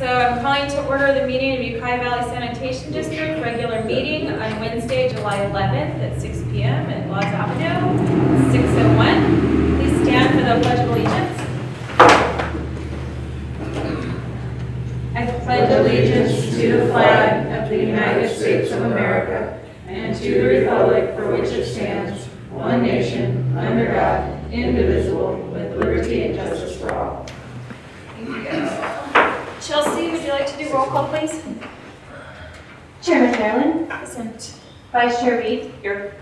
So I'm calling to order the meeting of Ukiah Valley Sanitation District, regular meeting on Wednesday, July 11th at 6 p.m. at Laws Avenue, 601. Please stand for the Pledge of Allegiance. I pledge allegiance to the flag of the United States of America and to the republic for which it stands, one nation, under God, indivisible, with liberty and justice for all. Thank you. Chelsea, would you like to do roll call, please? Chairman Marilyn. Present. Vice Chair Reed. Here.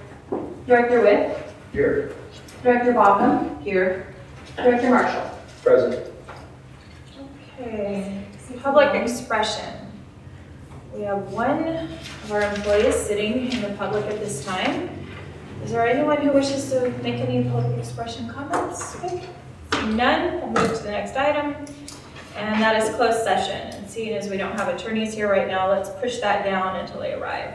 Director Witt. Here. Director Baucom. Here. Director Marshall. Present. Okay. Public expression. We have one of our employees sitting in the public at this time. Is there anyone who wishes to make any public expression comments? Okay. Seeing none, we'll move to the next item, and that is closed session. And seeing as we don't have attorneys here right now, let's push that down until they arrive.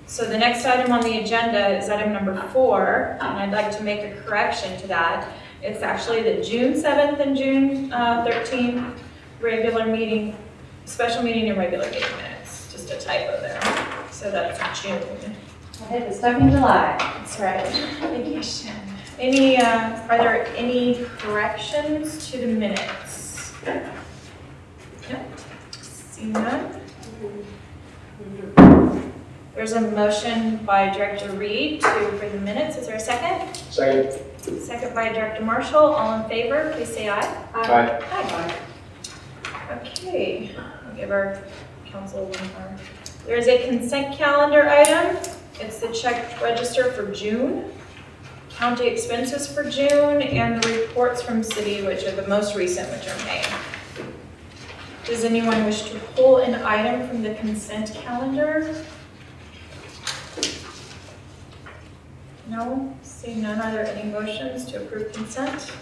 So the next item on the agenda is item number 4, and I'd like to make a correction to that. It's actually the June 7th and June 13th regular meeting, special meeting and regular meeting minutes. Just a typo there. So that's June. I hit the stuff in July. That's right. Vacation. Any, are there any corrections to the minutes? No? See none? There's a motion by Director Reed to approve the minutes. Is there a second? Second. Second by Director Marshall. All in favor, please say aye. Aye. Aye. Okay, I'll give our council one more. There's a consent calendar item. It's the check register for June, county expenses for June, and the reports from city, which are the most recent, which are May. Does anyone wish to pull an item from the consent calendar? No? Seeing none, are there any motions to approve consent?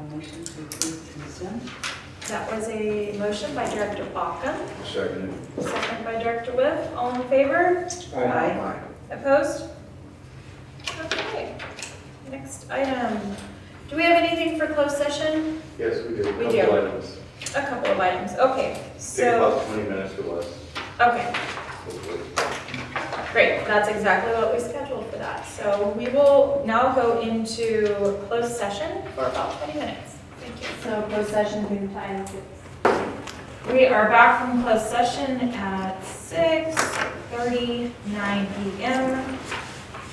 Motion to approve consent. That was a motion by Director Baucom. Second. Second by Director Whiff. All in favor? Aye. Opposed? Okay. Next item. Do we have anything for closed session? Yes, we do. We Couple do. items. A couple of items. Okay. Take So, about 20 minutes or less, okay. hopefully. Great. That's exactly what we scheduled for that. So we will now go into closed session for about 20 minutes. Thank you. So closed session through time 6. We are back from closed session at 6:39 p.m.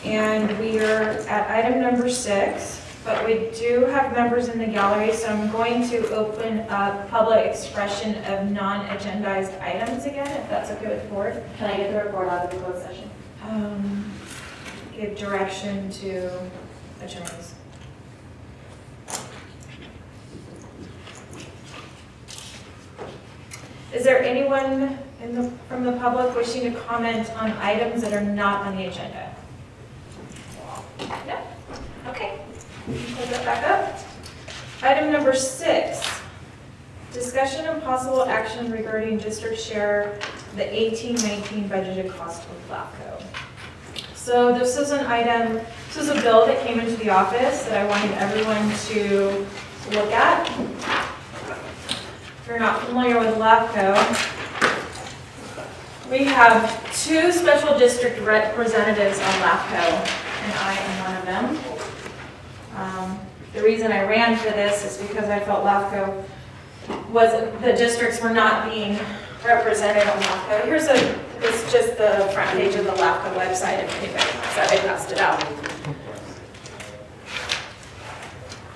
and we are at item number 6, but we do have members in the gallery, so I'm going to open up public expression of non-agendized items again, if that's okay with the board. Can I get the report out of the closed session? Give direction to attorneys. Is there anyone from the public wishing to comment on items that are not on the agenda? No? Okay. Close that back up. Item number 6, discussion and possible action regarding district share the 18-19 budgeted cost of LAFCO. So this is an item, this is a bill that came into the office that I wanted everyone to look at. If you're not familiar with LAFCO, we have 2 special district representatives on LAFCO, and I am one of them. The reason I ran for this is because I felt LAFCO the districts were not being represented on LAFCO. It's just the front page of the LAFCO website if anybody said I passed it out.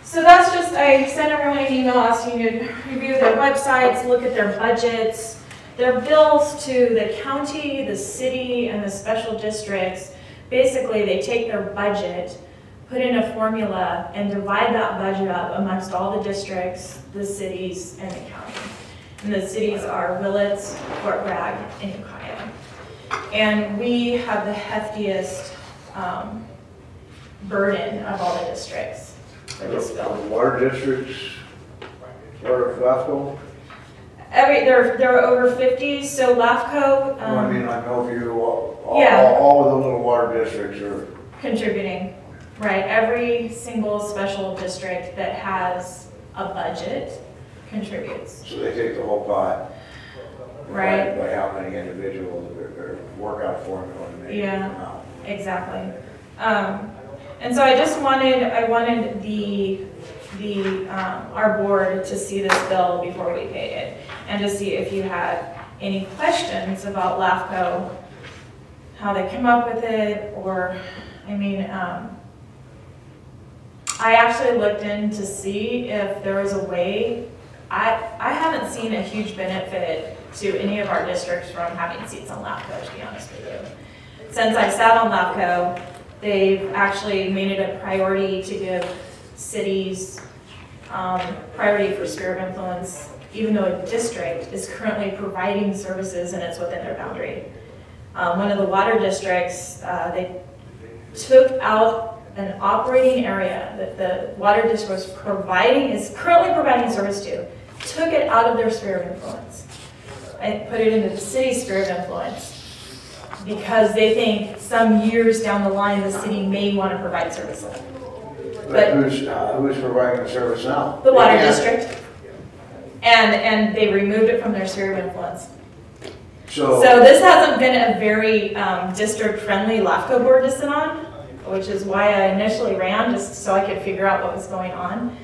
So that's just, I sent everyone an email asking you to review their websites, look at their budgets, their bills to the county, the city, and the special districts. Basically, they take their budget, put in a formula, and divide that budget up amongst all the districts, the cities, and the county. And the cities are Willits, Fort Bragg, and Ukiah. And we have the heftiest burden of all the districts for this bill. Water districts, water LAFCO? There are over 50, so LAFCO. I mean, I know if you, Yeah. all of the little water districts are Contributing, right? Every single special district that has a budget contributes, So they take the whole pot. right? By how many individuals their workout formula to make. Yeah. come out. Exactly. And so I wanted our board to see this bill before we paid it, and to see if you had any questions about LAFCO, how they came up with it, or, I mean, I actually looked in to see if there was a way. I haven't seen a huge benefit to any of our districts from having seats on LAFCO, to be honest with you. Since I sat on LAFCO, they've actually made it a priority to give cities priority for sphere of influence, even though a district is currently providing services and it's within their boundary. One of the water districts, they took out an operating area that the water district is currently providing service to, took it out of their sphere of influence and put it into the city's sphere of influence, because they think some years down the line the city may want to provide service. But who's providing the service now? The water district. And they removed it from their sphere of influence. So this hasn't been a very district-friendly LAFCO board to sit on, which is why I initially ran, just so I could figure out what was going on.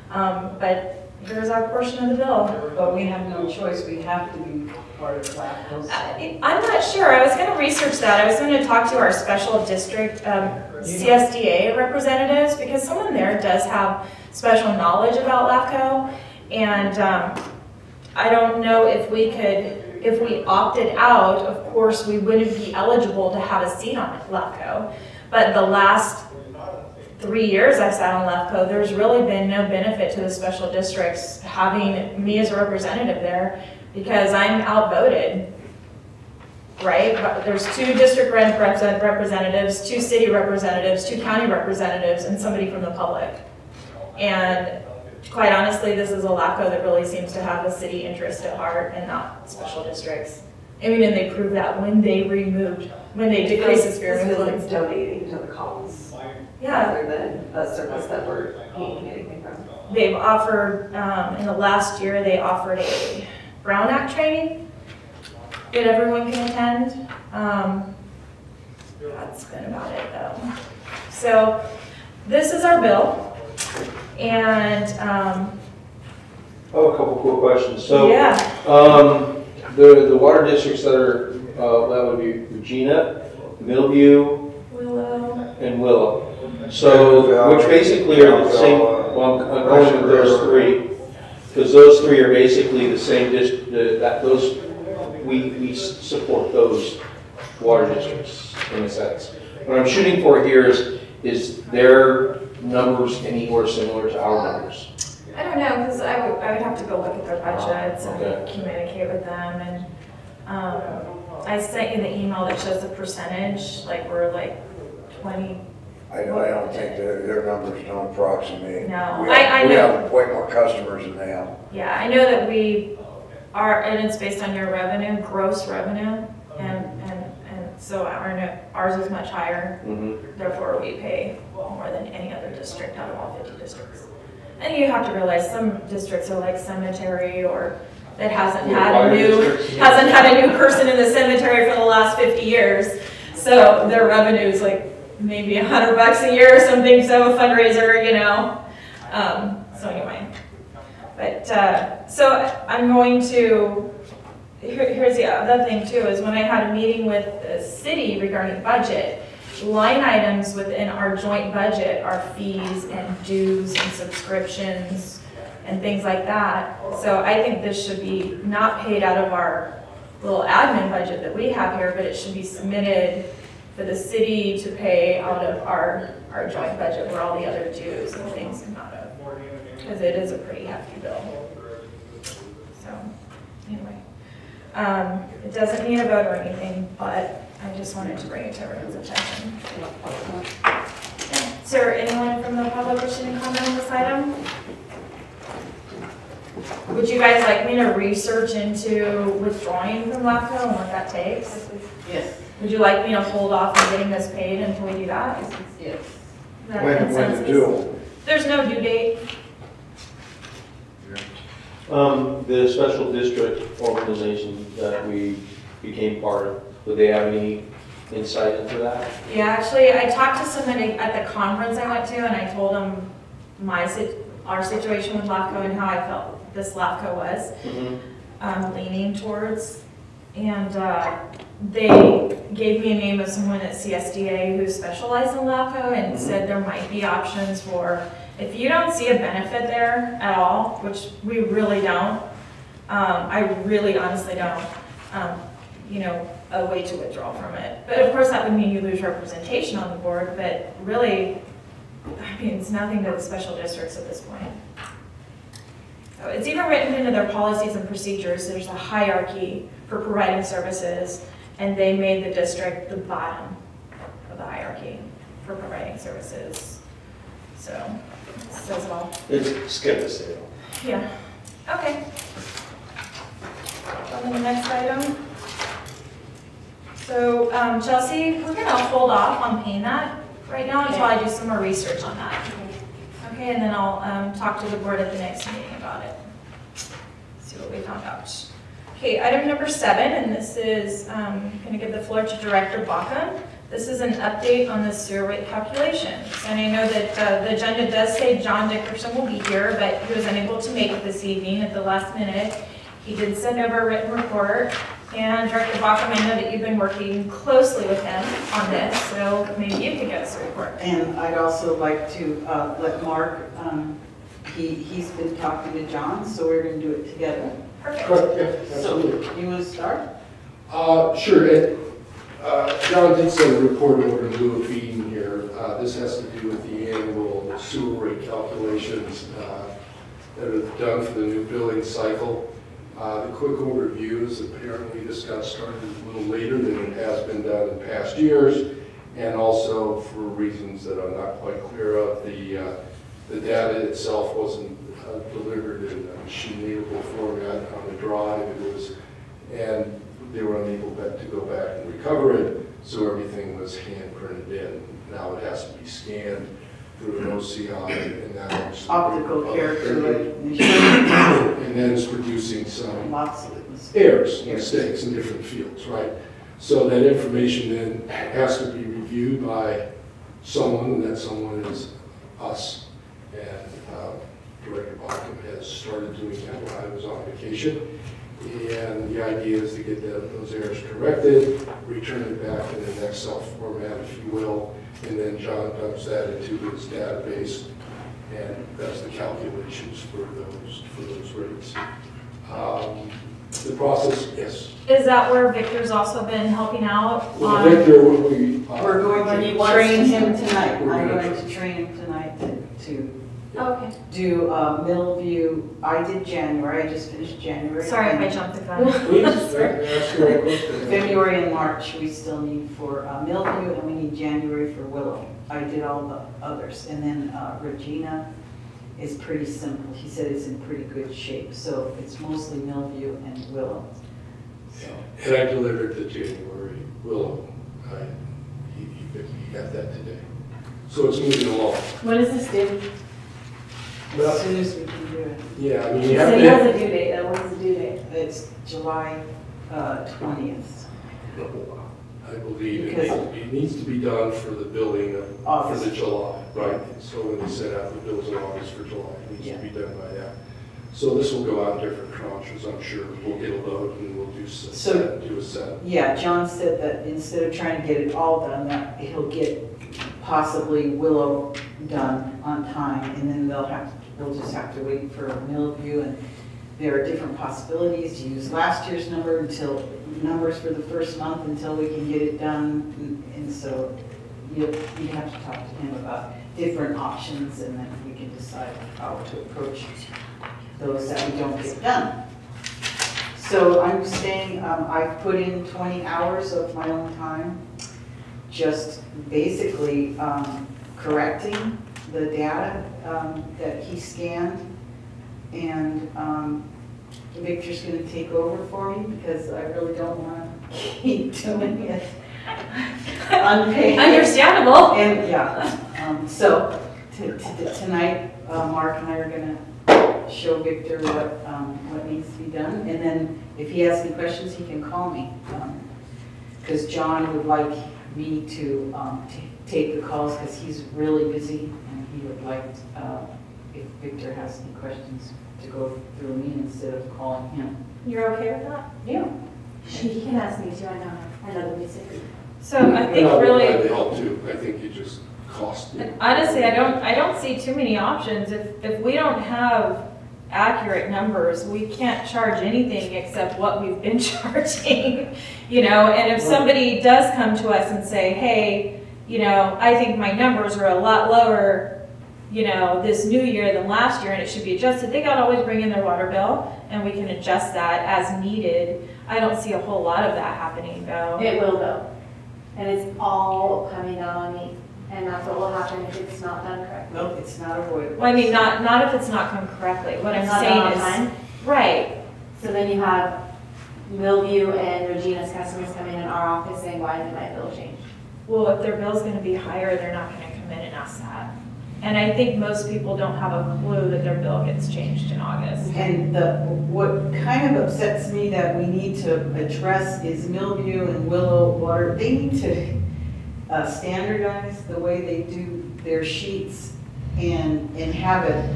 But here's our portion of the bill. But we have no choice, we have to be part of LAFCO. I'm not sure. I was going to research that. I was going to talk to our special district CSDA representatives, because someone there does have special knowledge about LAFCO. And I don't know if we opted out, of course, we wouldn't be eligible to have a seat on LAFCO. But the last 3 years I've sat on LAFCO, there's really been no benefit to the special districts having me as a representative there, because I'm outvoted, right? There's 2 district representatives, 2 city representatives, 2 county representatives, and somebody from the public. And quite honestly, this is a LAFCO that really seems to have the city interest at heart and not special districts. I mean, and they proved that when they decreased the sphere of influence. Donating to the cause. Yeah. Rather than a service that we're gaining anything from. They've offered, in the last year, they offered a Brown Act training that everyone can attend. That's been about it though. So this is our bill, and I have a couple cool questions. So, yeah. the water districts that are, that would be Regina, Millview, Willow. and Willow. So, which basically are the same, well, I'm going with those 3, because those 3 are basically the same we support those water districts in a sense. What I'm shooting for here is their numbers anywhere similar to our numbers? I don't know, because I would have to go look at their budgets and Okay. communicate with them. And I sent you the email that shows the percentage, like we're like 20. I don't think their numbers don't approximate. No, We I know. have way more customers than they have. Yeah, I know that we are, and it's based on your revenue, gross revenue, and so ours is much higher. Mm-hmm. Therefore, we pay more than any other district out of all 50 districts. And you have to realize some districts are like cemetery, or that hasn't had a new person in the cemetery for the last 50 years. So their revenue is like maybe $100 a year or something. So a fundraiser, you know. So anyway, but so I'm going to. Here's the other thing too, is when I had a meeting with the city regarding budget, line items within our joint budget are fees and dues and subscriptions and things like that. So I think this should be not paid out of our little admin budget that we have here, but it should be submitted for the city to pay out of our joint budget where all the other dues and things come out of, because it is a pretty hefty bill. So anyway. It doesn't need a vote or anything, but I just wanted to bring it to everyone's attention. Is there anyone from the public wishing to comment on this item? Would you guys like me to research into withdrawing from LAFCO and what that takes? Yes. Would you like me to hold off on getting this paid until we do that? Is Yes. that a When consensus? to do? There's no due date. The special district organization that we became part of, would they have any insight into that? Yeah, actually, I talked to somebody at the conference I went to, and I told them our situation with LAFCO and how I felt this LAFCO was leaning towards. And they gave me a name of someone at CSDA who specialized in LAFCO and said there might be options for, if you don't see a benefit there at all, which we really don't, I really honestly don't, you know, a way to withdraw from it. But of course that would mean you lose representation on the board, but really, I mean, it's nothing to the special districts at this point. So it's even written into their policies and procedures. There's a hierarchy for providing services, and they made the district the bottom of the hierarchy for providing services. So, it says it all. It's skip the sale. Yeah, okay. On to the next item. So, Chelsea, we're gonna hold off on paying that right now until I do some more research on that. Okay, and then I'll talk to the board at the next meeting about it. See what we found out. Okay, item number 7, and this is gonna give the floor to Director Baca. This is an update on the sewer rate calculations. And I know that the agenda does say John Dickerson will be here, but he was unable to make it this evening at the last minute. He did send over a written report. And Director Baca, I know that you've been working closely with him on this, so maybe you could get us a report. And I'd also like to let Mark, he's been talking to John, so we're going to do it together. Perfect. Correct, yeah, absolutely. So, you want to start? Sure. John did send a report over in lieu of being here. This has to do with the annual sewer rate calculations that are done for the new billing cycle. The quick overview is apparently this got started a little later than it has been done in past years, and also for reasons that I'm not quite clear of, the data itself wasn't delivered in a machine-readable format on the drive. And they were unable to go back and recover it, so everything was hand-printed in. Now it has to be scanned through an OCI, and now it's Optical character recognition. And then it's producing some Lots of it. errors, mistakes in different fields, right? So that information then has to be reviewed by someone, and that someone is us. And Director Bachman has started doing that while I was on vacation. And the idea is to get those errors corrected, return it back in an Excel format, if you will, and then John dumps that into his database and does the calculations for those rates. The process, yes. Is that where Victor's also been helping out? Well, Victor, We're going to train him tonight. I'm We're gonna going to train him tonight to Okay. do Millview. I did January. I just finished January. Sorry if I jumped the gun. Please, ask your question. February and March we still need for Millview, and we need January for Willow. I did all the others. And then Regina is pretty simple. He said it's in pretty good shape. So it's mostly Millview and Willow. So. And I delivered the January Willow. He got that today. So it's moving along. When is this due? As soon as we can do it. Yeah, I mean, you So have he to. has a due date, though. When's the due date? It's July 20th. I believe Because- it needs to be done for the billing for August. the July, right? So when they set out the bills in August for July, it needs to be done by that. So this will go out in different tranches, I'm sure. We'll get a load and we'll do a set. Yeah, John said that instead of trying to get it all done, that he'll get possibly Willow done on time, and then they'll just have to wait for Millview, and there are different possibilities to use last year's numbers for the first month until we can get it done, and so you have to talk to him about different options, and then we can decide how to approach those that we don't get done. So I'm saying I've put in 20 hours of my own time, just basically correcting the data that he scanned, and Victor's going to take over for me because I really don't want to keep doing it unpaid. Understandable. And yeah, so tonight Mark and I are going to show Victor what needs to be done. And then if he has any questions, he can call me. Because John would like me to take the calls because he's really busy, and he would like, if Victor has any questions, to go through me instead of calling him. You're okay with that? Yeah. He can ask me too, I know the basic. So I think And really, I'd help too. I think you just cost. honestly, I don't see too many options. If we don't have accurate numbers, we can't charge anything except what we've been charging, you know, and if somebody does come to us and say, hey, you know, I think my numbers are a lot lower, you know, this new year than last year and it should be adjusted, they gotta always bring in their water bill and we can adjust that as needed. I don't see a whole lot of that happening though. It will though, and it's all coming down on me, and that's what will happen if it's not done correctly. No, it's not avoidable. Well, I mean, not if it's not done correctly. What I'm It's not done on saying is, time. right, So then you have Millview and Regina's customers coming in our office saying, why did my bill change? well, if their bill's gonna be higher, they're not gonna come in and ask that. And I think most people don't have a clue that their bill gets changed in August. And what kind of upsets me that we need to address is Millview and Willow Water. They need to standardize the way they do their sheets and have it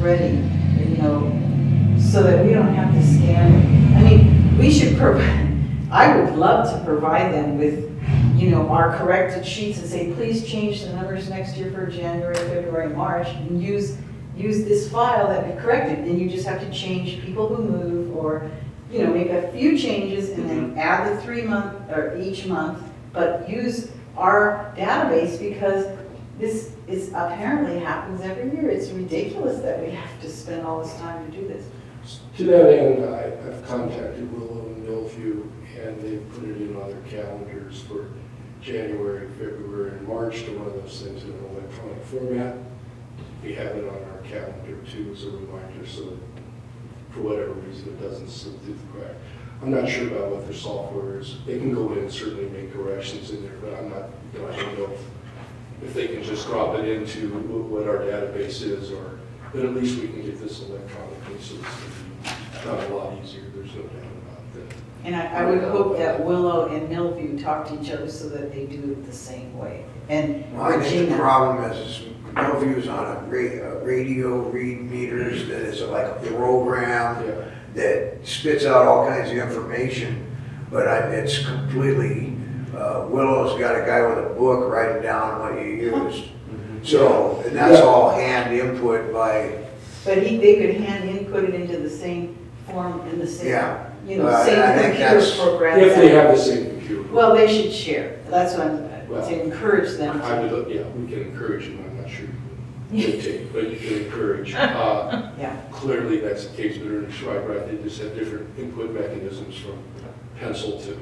ready, you know, so that we don't have to scan. I mean, we should provide, I would love to provide them with, you know, our corrected sheets and say, please change the numbers next year for January, February, March, and use this file that we corrected. And you just have to change people who move, or, you know, make a few changes and then add the 3 month or each month, but use our database, because this is apparently happens every year. It's ridiculous that we have to spend all this time to do this. To that end, I've contacted Willow and Millview, and they've put it in on their calendars for January, February, and March to run those things in an electronic format. We have it on our calendar too as a reminder, so that for whatever reason it doesn't slip through the crack. I'm not sure about what their software is. They can go in and certainly make corrections in there, but I'm not, you know, I don't know if they can just drop it into what our database is, or, but at least we can get this electronically, so it's going to be a lot easier. There's no doubt about that. And I would hope that Willow and Millview talk to each other so that they do it the same way. And Well, I think the Regina, problem is Millview's on a radio read meters that is like a program Yeah. that spits out all kinds of information, but it's completely, Willow's got a guy with a book writing down what you used. So, and that's all hand input by, but they could hand input it into the same form, in the same, Yeah. you know, I same think computer that's- program. If they have the same computer. Well, they should share. That's what I'm, Well, to encourage them I to. would, yeah, we can encourage them, I'm not sure you can dictate, but you can encourage. Yeah. Clearly, that's the case with Ernie Schreiber. They just have different input mechanisms from pencil to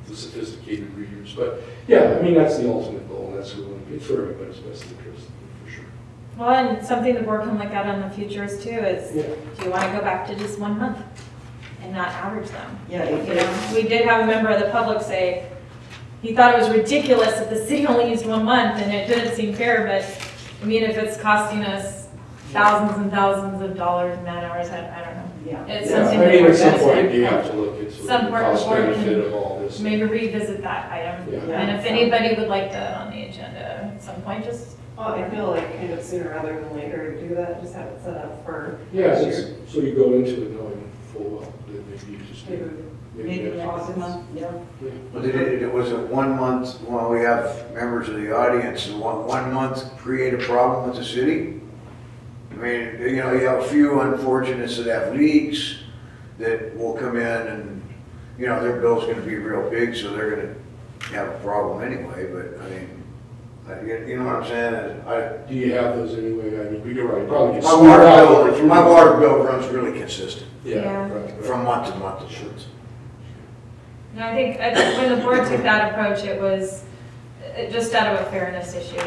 the sophisticated readers. But yeah, I mean, that's the ultimate goal, and that's what we want to get for everybody's best interest, for sure. Well, and something the board can look at on the futures too is, Yeah. do you want to go back to just 1 month and not average them? Yeah, You know, we did have a member of the public say, he thought it was ridiculous that the city only used 1 month, and it didn't seem fair, but I mean, if it's costing us thousands and thousands of dollars, man hours, I don't know. Yeah. It's Yeah, something I that mean, we're at some gonna point, spend. you have to look at sort Some of the part of the cost board can benefit of all this. Maybe revisit that item. Yeah. And if anybody would like that on the agenda at some point, just, Well, I feel like kind of sooner rather than later to do that, just have it set up for Yeah, next it's- year. so you go into it knowing full well that maybe you just Maybe Maybe next next month, yeah. Yeah. but it was a 1 month, well, we have members of the audience, and one month create a problem with the city? I mean, you know, you have a few unfortunates that have leaks that will come in and, you know, their bill's gonna be real big, so they're gonna have a problem anyway, but I mean, you know what I'm saying? Do you have those anyway? I mean, you're right, probably get My smoothed out over water three my months. water bill runs really consistent Yeah, Yeah. right, right. from month to month. no, I think when the board took that approach, it was just out of a fairness issue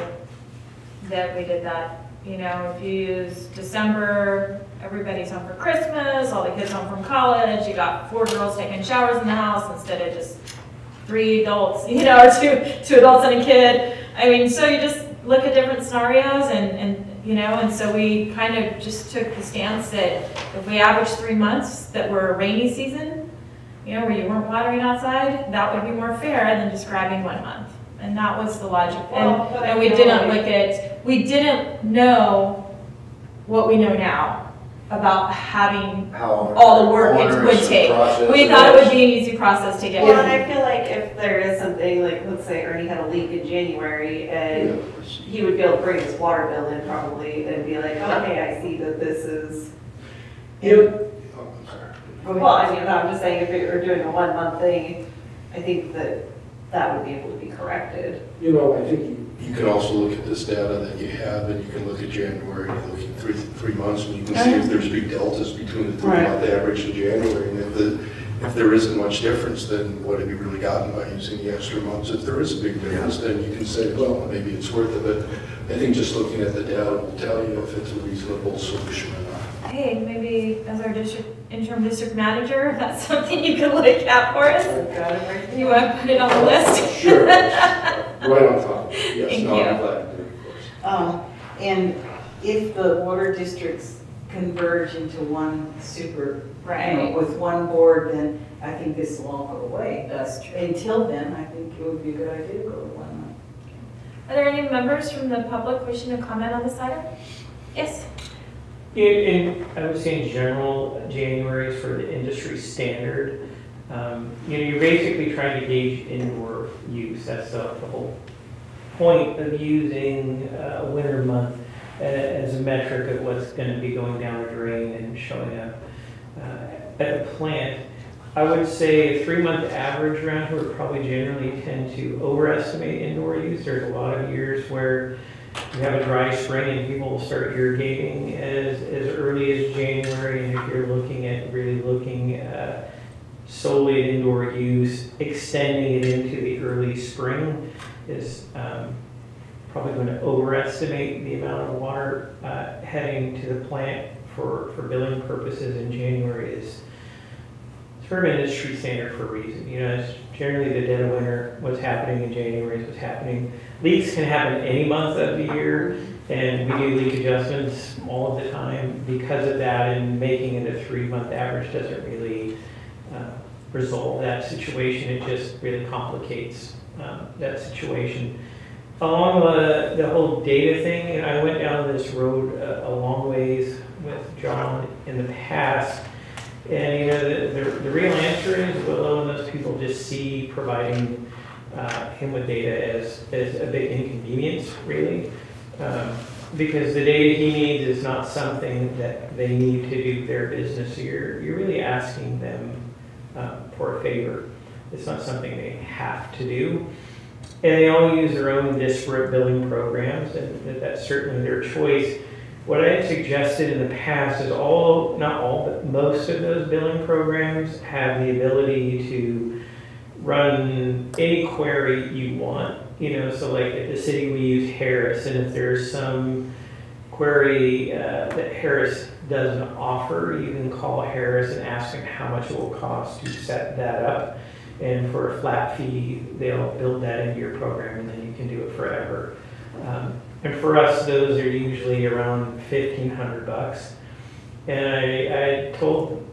that we did that. You know, if you use December, everybody's home for Christmas, all the kids home from college, you got 4 girls taking showers in the house instead of just 3 adults, you know, or two adults and a kid. I mean, so you just look at different scenarios and you know, and so we kind of just took the stance that if we average 3 months that were a rainy season, you know, where you weren't watering outside, that would be more fair than just grabbing 1 month. And that was the logic. And we didn't look at, we didn't know what we know now about having How all the work it would onerous the take. process We is. thought it would be an easy process to get. Well, and I feel like if there is something, like, let's say Ernie had a leak in January, and he would be able to bring his water bill in probably, and be like, oh, hey, I see that this is. Oh, I'm sorry. Well, I mean, I'm just saying, if you're doing a 1 month thing, I think that that would be able to be corrected. You know, I think you can also look at this data that you have, and you can look at January, you look at three months, and you can see if there's big deltas between the 3-month average and January. And if there isn't much difference, then what have you really gotten by using the extra months? If there is a big difference, then you can say, well, maybe it's worth it. But I think just looking at the data will tell you if it's a reasonable solution or not. Hey, maybe as our interim district manager, that's something you can look at for us. You want to put it on the list? Sure. Right on top. Yes, Thank no, you. I'm glad to do it, of course. And if the water districts converge into one super, you know, with one board, then I think this will all go away. That's true. Until then, I think it would be a good idea to go to 1 month. Are there any members from the public wishing to comment on this item? Yes. I would say in general, January is for the industry standard. You're basically trying to gauge indoor use. That's the whole point of using a winter month as a metric of what's going to be going down the drain and showing up at the plant. I would say a 3-month average around here would probably generally tend to overestimate indoor use. There's a lot of years where you have a dry spring and people will start irrigating as early as January. And if you're really looking at solely at indoor use, extending it into the early spring is probably going to overestimate the amount of water heading to the plant for billing purposes in January is sort of industry standard for a reason. You know, it's generally the dead of winter. What's happening in January is what's happening. Leaks can happen any month of the year, and we do leak adjustments all of the time because of that, and making it a 3-month average doesn't really resolve that situation. It just really complicates that situation. Along the whole data thing, and I went down this road a long ways with John in the past, and you know the real answer is Willow and those people just see providing him with data as a big inconvenience, really, because the data he needs is not something that they need to do their business. So you're really asking them for a favor. It's not something they have to do. And they all use their own disparate billing programs, and that's certainly their choice. What I had suggested in the past is not all, but most of those billing programs have the ability to run any query you want. You know, so like at the city we use Harris, and if there's some query that Harris doesn't offer, you can call Harris and ask them how much it will cost to set that up. And for a flat fee, they'll build that into your program, and then you can do it forever. And for us, those are usually around $1,500. And I told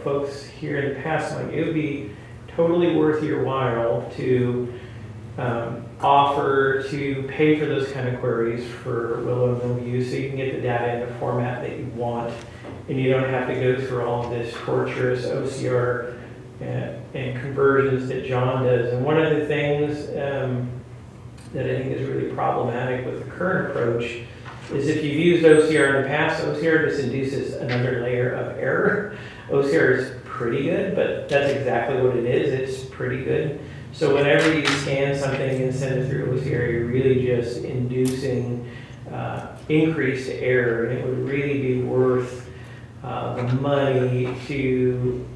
folks here in the past, like, it would be totally worth your while to offer to pay for those kind of queries for Willow and Milview, so you can get the data in the format that you want, and you don't have to go through all of this torturous OCR and conversions that John does. And one of the things that I think is really problematic with the current approach is if you've used OCR in the past, OCR just induces another layer of error. OCR is pretty good, but that's exactly what it is. It's pretty good. So whenever you scan something and send it through OCR, you're really just inducing increased error, and it would really be worth the money to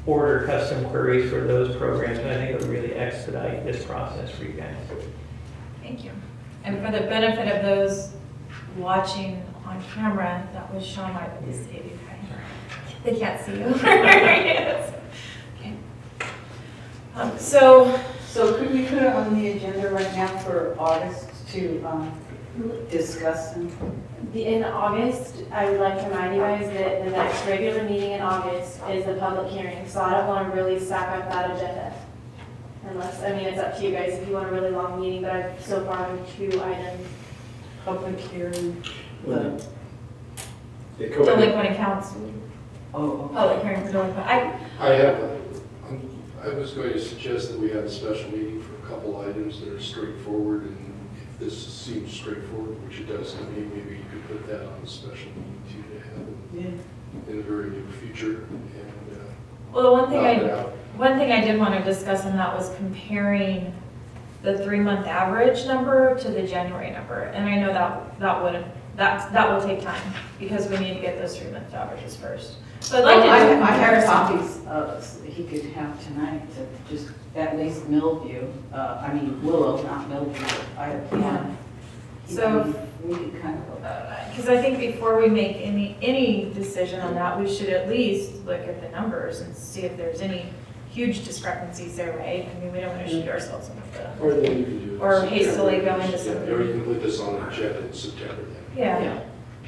order custom queries for those programs, and I think it would really expedite this process for you guys. Thank you. And for the benefit of those watching on camera, that was Sean right with this baby. They can't see you. Yes. Okay. So could we put it on the agenda right now for August to discuss them? In August, I would like to remind you guys that the next regular meeting in August is the public hearing, so I don't want to really stack up that agenda. Unless, I mean, it's up to you guys if you want a really long meeting, but I've so far have 2 items. Public hearing, They come in, Delinquent accounts, oh, public hearing for delinquent. I was going to suggest that we have a special meeting for a couple items that are straightforward, and if this seems straightforward, which it does to me, maybe you could put that on a special meeting too, to have in the very near future, and Well, the one thing knock it out. one thing I did want to discuss, and that was comparing the 3-month average number to the January number. And I know that will take time, because we need to get those 3-month averages first. So I'd like to do a I have comparison. copies he could have tonight to just at least Millview, Willow, not Millview. I have one. So- We could kind of, Because I think before we make any decision on that, we should at least look at the numbers and see if there's any huge discrepancies there, right? I mean, we don't want to shoot ourselves in the foot. Or then you can do. Or hastily go into Yeah, something. or you can put this on the agenda in September then, Yeah.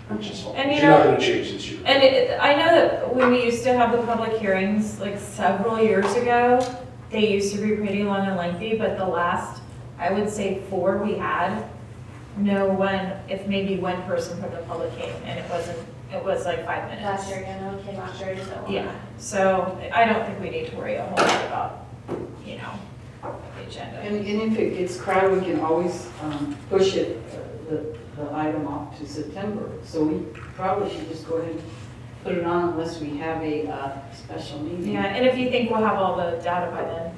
which is fine. And you You're not know- gonna change this year. And I know that when we used to have the public hearings, like several years ago, they used to be pretty long and lengthy, but the last, I would say 4 we had, no one, if maybe one person from the public came, and it was like 5 minutes. Last year, yeah, no one came last year, I just don't want. Yeah, so I don't think we need to worry a whole lot about, the agenda. and if it gets crowded, we can always push it, the item off to September. So we probably should just go ahead and put it on unless we have a special meeting. Yeah, and if you think we'll have all the data by then,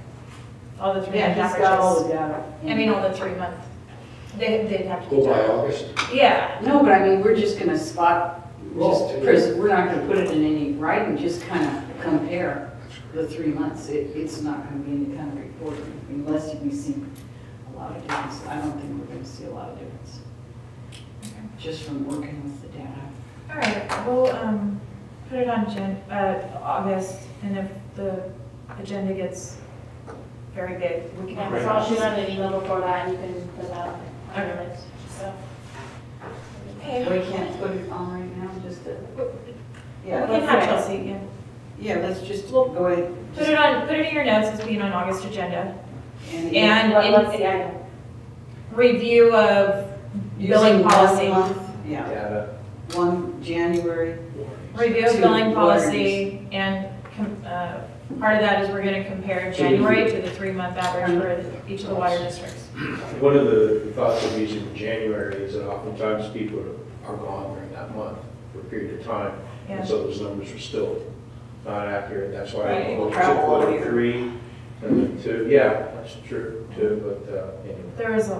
all the 3-month Yeah, he's got all averages. the data. I mean, all the 3-month, they'd have to. Go by August. Yeah, No, but I mean, we're just gonna spot, Well, we're not gonna put it in any writing, just kind of compare the 3 months. It's not gonna be any kind of reporting unless we see a lot of difference. I don't think we're gonna see a lot of difference. Just from working with the data. all right, we'll, put it on August, and if the agenda gets very big, we can. Yeah, so I'll shoot out an email before that, and you can put that on your list, so. Okay. We can't put it on right now, just to, We yeah. can have Chelsea, yeah. Yeah, let's just go ahead. Put it in your notes as being on August agenda. And What's the item? Review of billing policy. Yeah, data. 1 January. Review of To billing water policy, and part of that is we're gonna compare January to the 3-month average for each of the water districts. One of the thoughts of using January is that oftentimes people are gone during that month for a period of time. Yeah. And so those numbers are still not accurate. That's why Right, I people put travel all year. 3 and then 2. Yeah, that's true too, but anyway. There is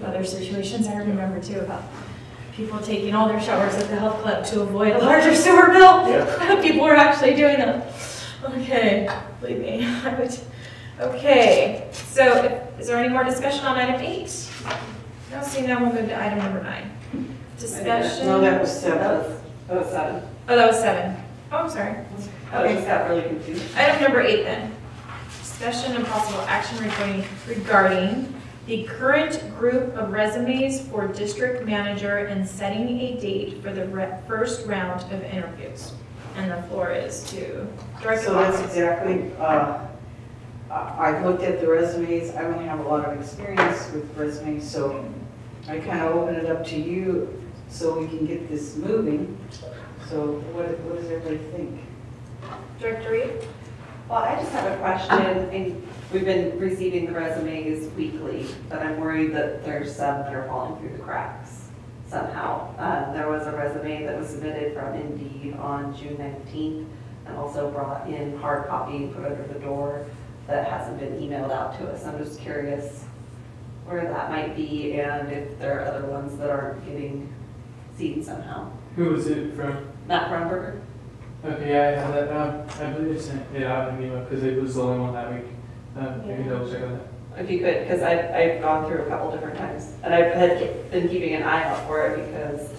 other situations I remember too about people taking all their showers at the health club to avoid a larger sewer bill. Yeah. People were actually doing that. Okay, believe me, I would. Okay, so is there any more discussion on item 8? No, see, now we'll move to item number 9. Discussion. No, that was 7. That was 7. Oh, that was 7. Oh, I'm sorry. I just got really confused. Item number 8 then. Discussion and possible action regarding the current group of resumes for district manager and setting a date for the first round of interviews. And the floor is to Director So that's Fox. exactly, I've looked at the resumes, I don't have a lot of experience with resumes, so I kind of open it up to you so we can get this moving. So what does everybody think? Director Reed? Well, I just have a question. We've been receiving the resumes weekly, but I'm worried that there's some that are falling through the cracks somehow. There was a resume that was submitted from Indeed on June 19th and also brought in hard copy and put under the door that hasn't been emailed out to us. I'm just curious where that might be and if there are other ones that aren't getting seen somehow. Who was it from? Matt Brumberger? Okay, yeah, I have that. I believe you sent it out in email because it was the only one that week. Maybe double check on that. If you could, because I've gone through a couple different times, and I've been keeping an eye out for it because,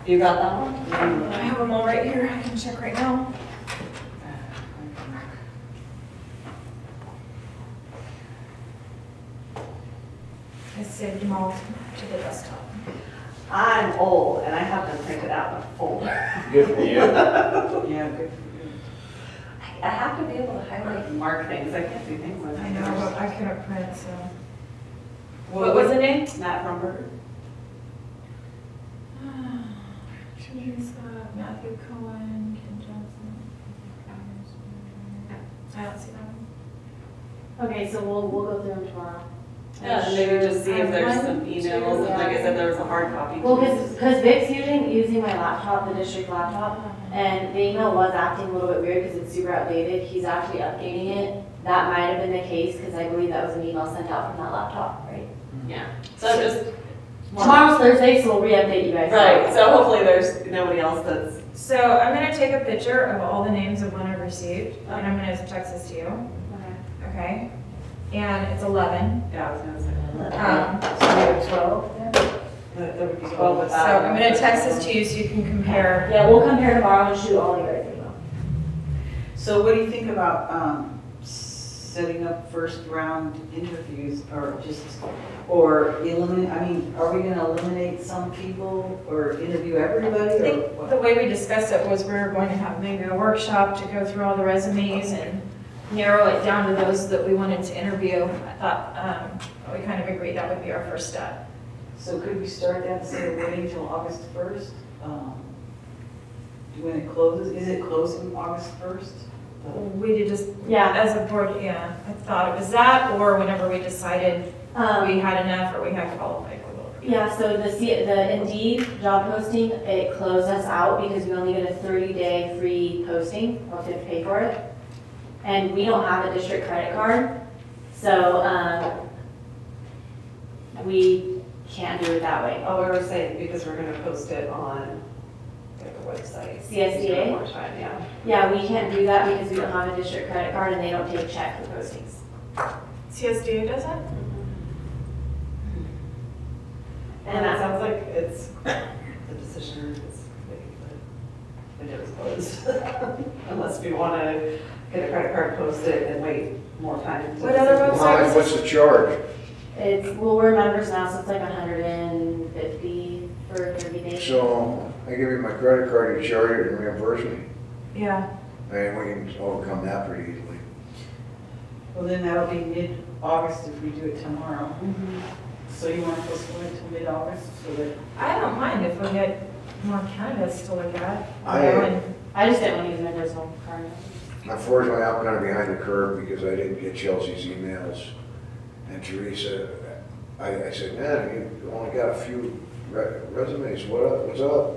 you got that one? I have them all right here. I can check right now. I saved them all to the desktop. I'm old and I have them printed out in a folder. Good for you. Yeah, good for you. I have to be able to highlight and mark things. I can't do things like I know, but I couldn't print, so. Well, What was the name? Matt Rumberger. Teresa, Matthew Cohen, Ken Johnson. I don't see that one. Okay, so we'll go through them tomorrow. Yeah, and maybe just see if there's some emails, and like I said, there was a hard copy. Well, because Vic's using my laptop, the district laptop, and the email was acting a little bit weird because it's super outdated. He's actually updating it. That might have been the case because I believe that was an email sent out from that laptop, right? Yeah, so just, Tomorrow's Thursday, so we'll re-update you guys. right, so hopefully there's nobody else that's, So I'm gonna take a picture of all the names of one I've received, and I'm gonna text this to you, Okay. okay? And it's 11. yeah, I was gonna say. So we have 12 then? There would be 12 with So that. I'm gonna text this to you so you can compare. Yeah, we'll compare tomorrow and shoot all you guys an email. So what do you think about setting up first round interviews or eliminate, I mean, are we gonna eliminate some people or interview everybody I or think what? the way we discussed it was we were going to have maybe a workshop to go through all the resumes and narrow it down to those that we wanted to interview. I thought, we kind of agreed that would be our first step. So could we start that instead of waiting until August 1st? When it closes, is it closing August 1st? We did just, Yeah. as a board, yeah, I thought it was that, or whenever we decided we had enough or we had qualified people. Yeah, so the Indeed job posting, it closed us out because we only get a 30-day free posting, we'll have to pay for it. And we don't have a district credit card, so we can't do it that way. Oh, we were saying, because we're gonna post it on the website. CSDA? More time, yeah. Yeah, we can't do that because we don't have a district credit card and they don't take check for postings. CSDA does it? And it sounds like it's, the decision is made, but it was closed. Unless we wanna get a credit card posted and wait more time. What other website was What's the charge? It's, well, we're members now, so it's like 150 for 30 days. So I give you my credit card, you charge it and reimburse me. Yeah. And we can overcome that pretty easily. Well, then that'll be mid-August if we do it tomorrow. Mhm. So you want to postpone it till mid-August so that, I don't mind if we get more candidates to look at. I- I just didn't want to use my personal card. Unfortunately, I'm kind of behind the curve because I didn't get Chelsea's emails. And Teresa, I said, man, you only got a few resumes, what's up?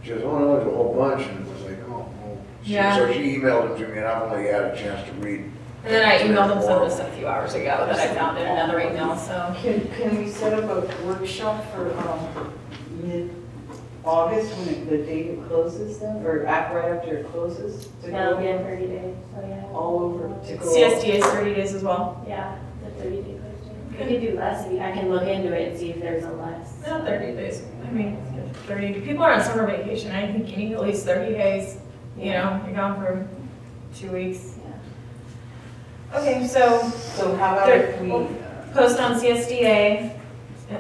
She goes, oh no, there's a whole bunch, and it was like, oh. Yeah. So she emailed them to me, and I've only had a chance to read. And then I emailed them some just a few hours ago that I found in another email, so. can we set up a workshop for mid-August when the date it closes then? Or right after it closes? To Yeah, it'll go be in 30 days, so yeah. all over to go? CSDA is 30 days as well. Yeah, the 30 day posting. We could do less, if you- I can look into it and see if there's a less. No, 30 days. I mean, 30, people are on summer vacation. I think you need at least 30 days. You know, you're gone for 2 weeks. Okay, so So how about if we, post on CSDA.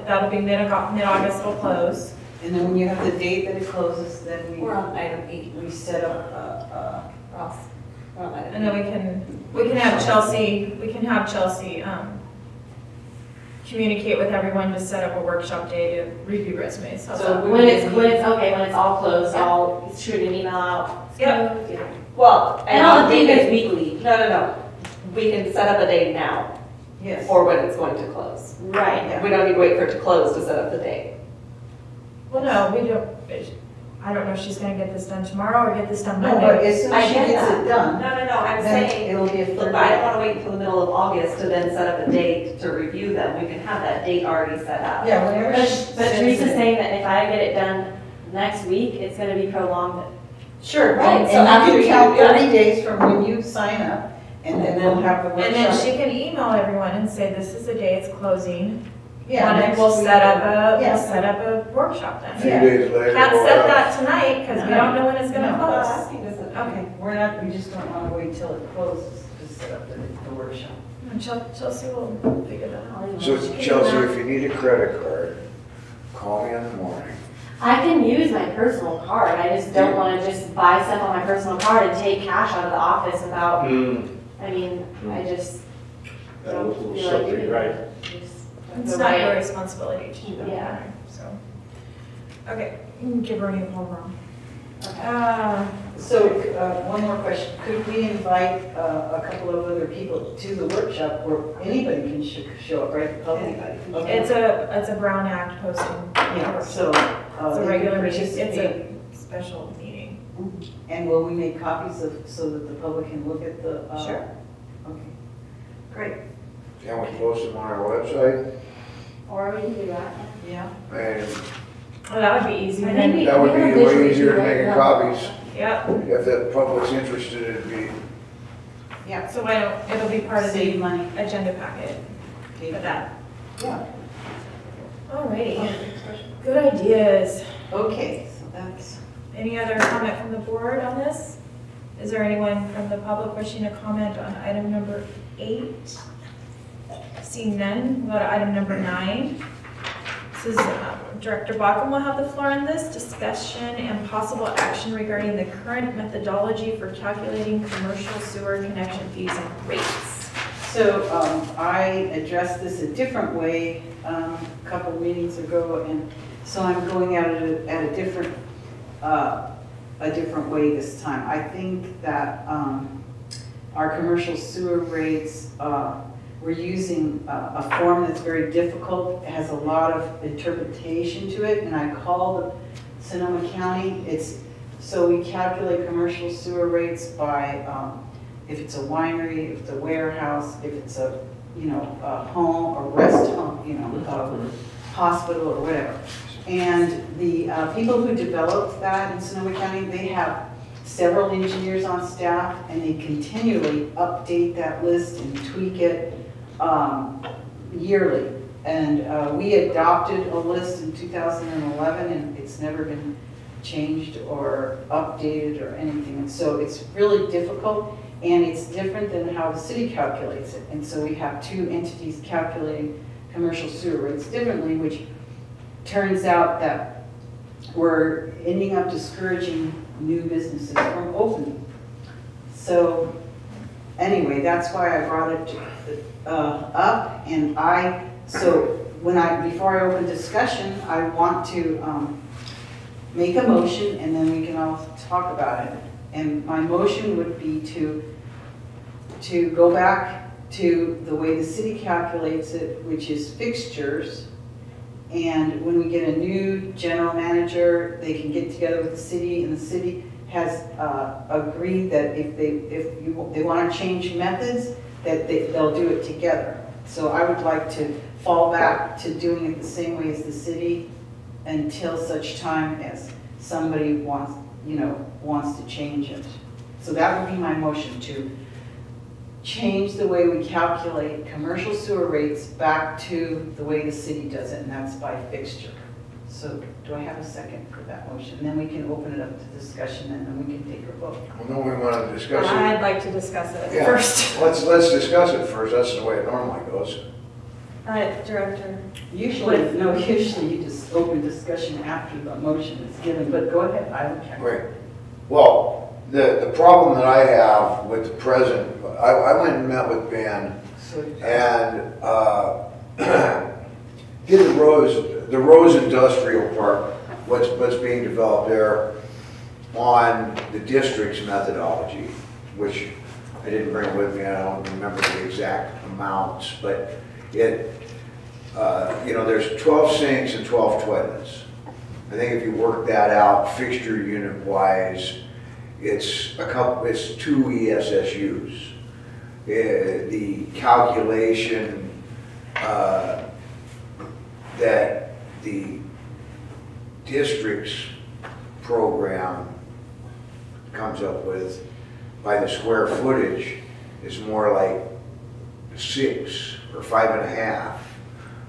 That'll be mid-August, it'll close. and then when you have the date that it closes, then We're on item 8, we set up, Ross. We're on item And then we can have Chelsea, communicate with everyone to set up a workshop day to review resumes. How's that? When it's all closed, I'll shoot an email out. Yep. Yeah. Well, And I'll do this weekly. No. We can set up a date now yes. for when it's going to close. Right. We don't need to wait for it to close to set up the date. Well, no, we don't, I don't know if she's gonna get this done tomorrow or get this done No, but Monday. as soon as she gets it done, No, I'm then saying, it'll be a look, 30. I don't want to wait until the middle of August to then set up a date to review them. We can have that date already set up. Yeah, whenever she But sends Teresa's it. saying that if I get it done next week, it's gonna be prolonged. Sure, Right, right. So and after you you can count do 30 that, days from when you sign up, and then we'll have the And then workshop. she can email everyone and say, this is the day it's closing. Yeah, And next we'll week. set up Yeah. a workshop A then. few Yeah. days later. Can't we'll set have- that tonight, because we don't know when it's gonna No. I'm not close. asking, does it? Okay. We're not, we just don't want to wait till it closes to set up the workshop. And Chelsea will figure that out. So Chelsea, if you need a credit card, call me in the morning. I can use my personal card, I just don't wanna just buy stuff on my personal card and take cash out of the office without, I mean, I just That don't was a little feel like something, doing right? it. Just don't It's feel not right. your responsibility to do that. Yeah. So, okay, you can give her a call wrong. Okay. So, one more question. Could we invite a couple of other people to the workshop where anybody can show up, right? Anybody. Okay. It's a Brown Act posting. Yeah, so. It's they a can regular meeting, participate. it's a special meeting. And will we make copies of, so that the public can look at the? Sure. Okay, great, Can we post them on our website? Or we can do that. yeah. And Well, that would be easy. I think we- that would we have be way visually easier to like make that. copies. Yeah, If the public's interested, it'd be, Yeah, so why don't, it'll be part of save the money. agenda packet for that. Yeah, Alrighty, good ideas. okay, so that's, Any other comment from the board on this? Is there anyone from the public wishing to comment on item number 8? Seeing none, we'll go to item number 9. This is, Director Bacham will have the floor on this, discussion and possible action regarding the current methodology for calculating commercial sewer connection fees and rates. so I addressed this a different way a couple of meetings ago, and so I'm going at it at a different way this time. I think that our commercial sewer rates, we're using a form that's very difficult. It has a lot of interpretation to it, and I called Sonoma County. So we calculate commercial sewer rates by if it's a winery, if it's a warehouse, if it's a home, a rest home, a hospital or whatever. And the people who developed that in Sonoma County, they have several engineers on staff, and they continually update that list and tweak it yearly. And we adopted a list in 2011, and it's never been changed or updated or anything. And so it's really difficult, and it's different than how the city calculates it. And so we have two entities calculating commercial sewer rates differently, which turns out that we're ending up discouraging new businesses from opening. So anyway, that's why I brought it up. And before I open discussion, I want to make a motion, and then we can all talk about it. And my motion would be to go back to the way the city calculates it, which is fixtures. And when we get a new general manager, they can get together with the city, and the city has agreed that if they want to change methods, that they'll do it together. So I would like to fall back to doing it the same way as the city until such time as somebody wants to change it. So that would be my motion, to change the way we calculate commercial sewer rates back to the way the city does it, and that's by fixture. So do I have a second for that motion? Then we can open it up to discussion, and then we can take a vote. well, no, we want to discuss it. I'd like to discuss it Yeah. first. Let's discuss it first, that's the way it normally goes. Director. Usually you just open discussion after the motion is given, but go ahead, I don't care. Right. Well, the problem that I have with the present, I went and met with Ben, So and did the Rose Industrial Park, what's being developed there on the district's methodology, which I didn't bring with me, I don't remember the exact amounts, but there's 12 sinks and 12 toilets. I think if you work that out fixture unit wise, it's 2 ESSUs. The calculation that the district's program comes up with by the square footage is more like 6 or 5.5.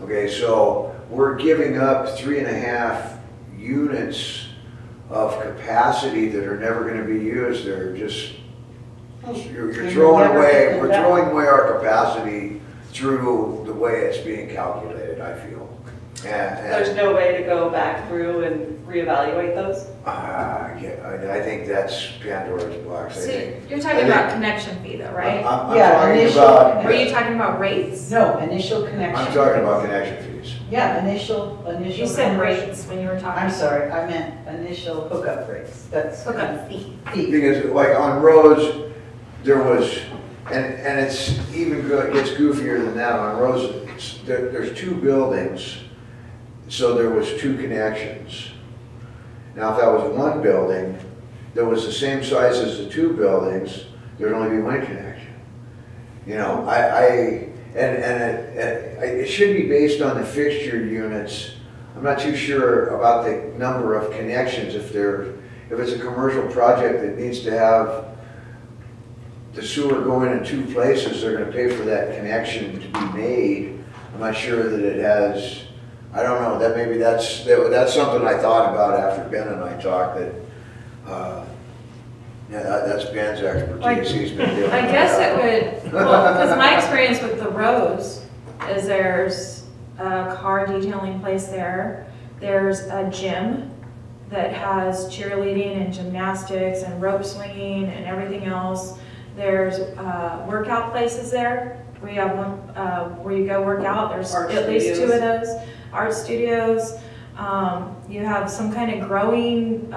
Okay, so we're giving up 3.5 units of capacity that are never going to be used. They're just You're throwing away, we're throwing away our capacity through the way it's being calculated, I feel. There's no way to go back through and reevaluate those? I think that's Pandora's box, I So think. you're talking about connection fee though, right? I'm Yeah, talking initial about, Were you talking about rates? No, initial connection. I'm talking about connection fees. Yeah, initial. You said connection. rates when you were talking. I'm sorry, I meant initial hookup rates. That's. Hookup fee. Fee. Because like on roads, there was, and it's even good, it gets goofier than that. On roads, there's 2 buildings, so there was 2 connections. Now, if that was 1 building, that was the same size as the 2 buildings, there'd only be 1 connection. You know, it should be based on the fixture units. I'm not too sure about the number of connections. If it's a commercial project that needs to have the sewer going in 2 places, they're gonna pay for that connection to be made. I'm not sure that it has, I don't know, that's something I thought about after Ben and I talked, that, that's Ben's expertise, he's been dealing with I guess that. it would, well, because my experience with the roads is there's a car detailing place there. There's a gym that has cheerleading and gymnastics and rope swinging and everything else. There's workout places there. We have one where you go work out. There's Art at least studios. 2 of those. Art studios. You have some kind of growing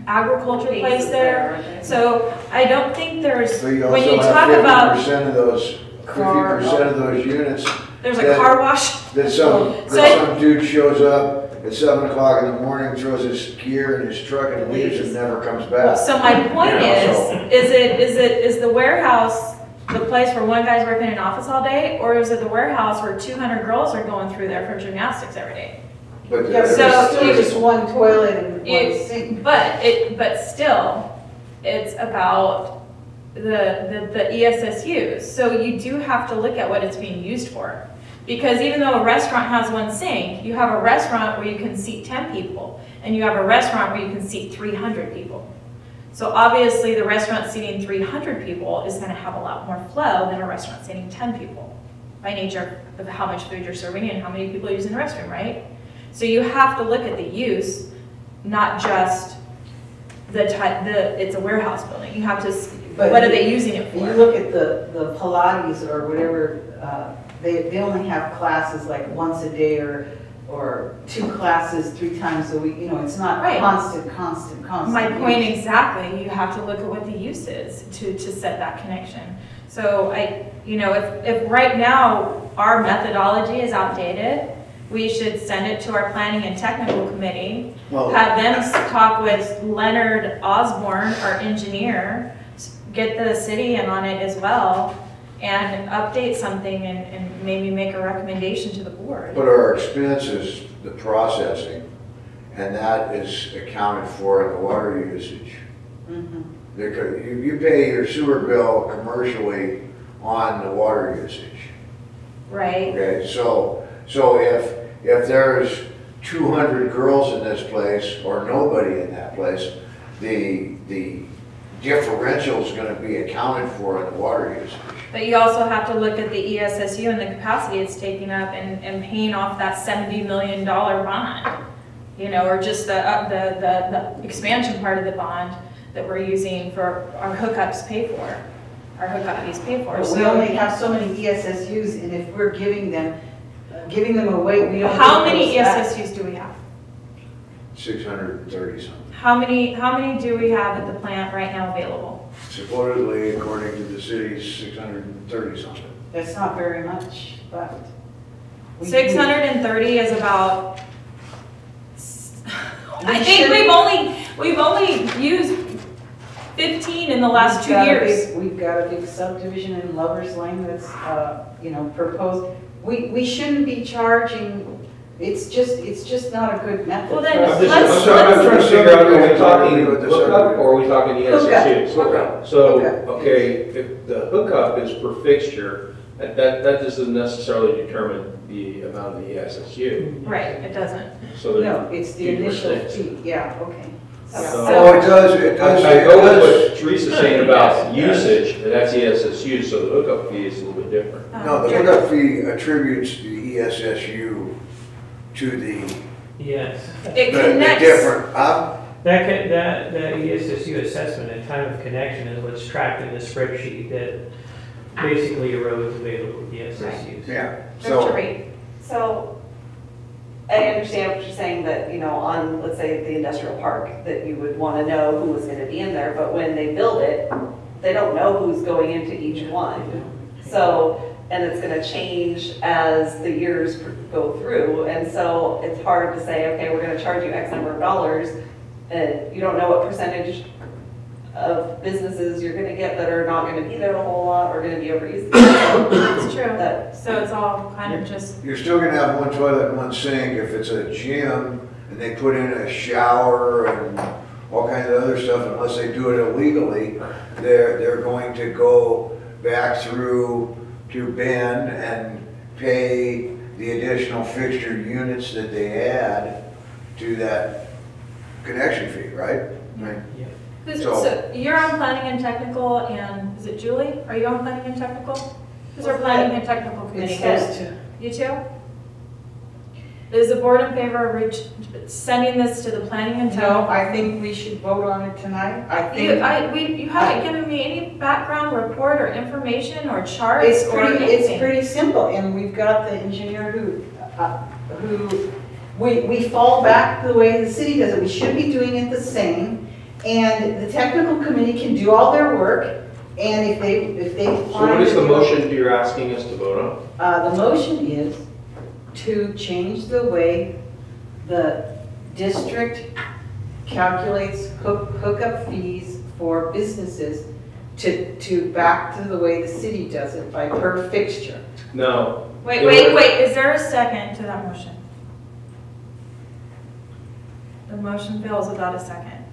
agriculture place there. So I don't think there's, So you when you also talk have about, 50% of those, 50% of those units, there's a car wash. that some dude shows up at 7 o'clock in the morning, throws his gear in his truck and leaves and never comes back. So my point Yeah, so- is the warehouse the place where one guy's working in an office all day, or is it the warehouse where 200 girls are going through there for gymnastics every day? But Yeah, but So there's still you- just 1 toilet and You- 1 sink. But still, it's about the ESSUs. So you do have to look at what it's being used for. Because even though a restaurant has 1 sink, you have a restaurant where you can seat 10 people, and you have a restaurant where you can seat 300 people. So obviously, the restaurant seating 300 people is gonna have a lot more flow than a restaurant seating 10 people, by nature of how much food you're serving and how many people are using the restroom, right? So you have to look at the use, not just it's a warehouse building. You have to, But what are they using it You for? look at the Pilates or whatever, they only have classes like once a day or 2 classes 3 times a week. You know, it's not Right. constant. My point use. exactly, you have to look at what the use is to set that connection. So if right now our methodology is outdated, we should send it to our planning and technical committee, Well, have them talk with Leonard Osborne, our engineer, get the city in on it as well, and update something and maybe make a recommendation to the board. But our expense is the processing, and that is accounted for in the water usage. Mhm. Because you pay your sewer bill commercially on the water usage, Right? okay? So if there's 200 girls in this place, or nobody in that place, the differential is gonna be accounted for in the water usage. But you also have to look at the ESSU and the capacity it's taking up and paying off that $70 million bond. Or just the expansion part of the bond that we're using for our hookups pay for, our hookup fees pay for. But we only have so many ESSUs, and if we're giving them away, we don't. How get many those back. ESSUs do we have? 630 something. How many do we have at the plant right now available? Supposedly, according to the city, 630 something. That's not very much, but. we- 630 is about, I We think should- we've only used 15 in the last 2 years. We've got a big subdivision in Lover's Lane that's, proposed. We shouldn't be charging, it's just not a good method. Well, for then us. let's- I'm trying to figure out, are we talking With the hookup or are we talking ESSUs? Hookup. So, Hookup. okay, if the hookup is per fixture, that doesn't necessarily determine the amount of the ESSU. Right, it doesn't. So No, it's the Two initial percent. fee, yeah, okay. Oh, it does. I go with what Teresa's saying about usage, and that's ESSU, so the hookup fee is a little bit different. No, the hookup fee attributes the ESSU to the, Yes. It the connects. different, That ESSU assessment and time of connection is what's tracked in the spreadsheet that basically erodes available ESSUs. yeah, Director so, Reed. So I understand what you're saying that, on, let's say, the industrial park, that you would want to know who was going to be in there, but when they build it, they don't know who's going into each one. So, and it's going to change as the years go through, and so it's hard to say, okay, we're going to charge you X number of dollars, and you don't know what percentage of businesses you're going to get that are not going to be there a whole lot or going to be overused. That's true. That- So it's all kind of just, you're still gonna have one toilet and one sink. If it's a gym and they put in a shower and all kinds of other stuff, unless they do it illegally, they're going to go back through to Ben and pay the additional fixture units that they add to that connection fee, right? Right. so you're on planning and technical, and is it Julie? Are you on planning and technical? Who's our planning and technical committee? It's those two. You two? Is the board in favor of sending this to the planning and technical? No, I think we should vote on it tonight. You haven't given me any background report or information or charts or anything. It's pretty simple, and we've got the engineer who we fall back the way the city does it. We should be doing it the same, and the technical committee can do all their work, and if they So find. what is the that- motion you're asking us to vote on? The motion is to change the way the district calculates hookup fees for businesses to back to the way the city does it by per fixture. No. Wait, is there a second to that motion? The motion fails without a second.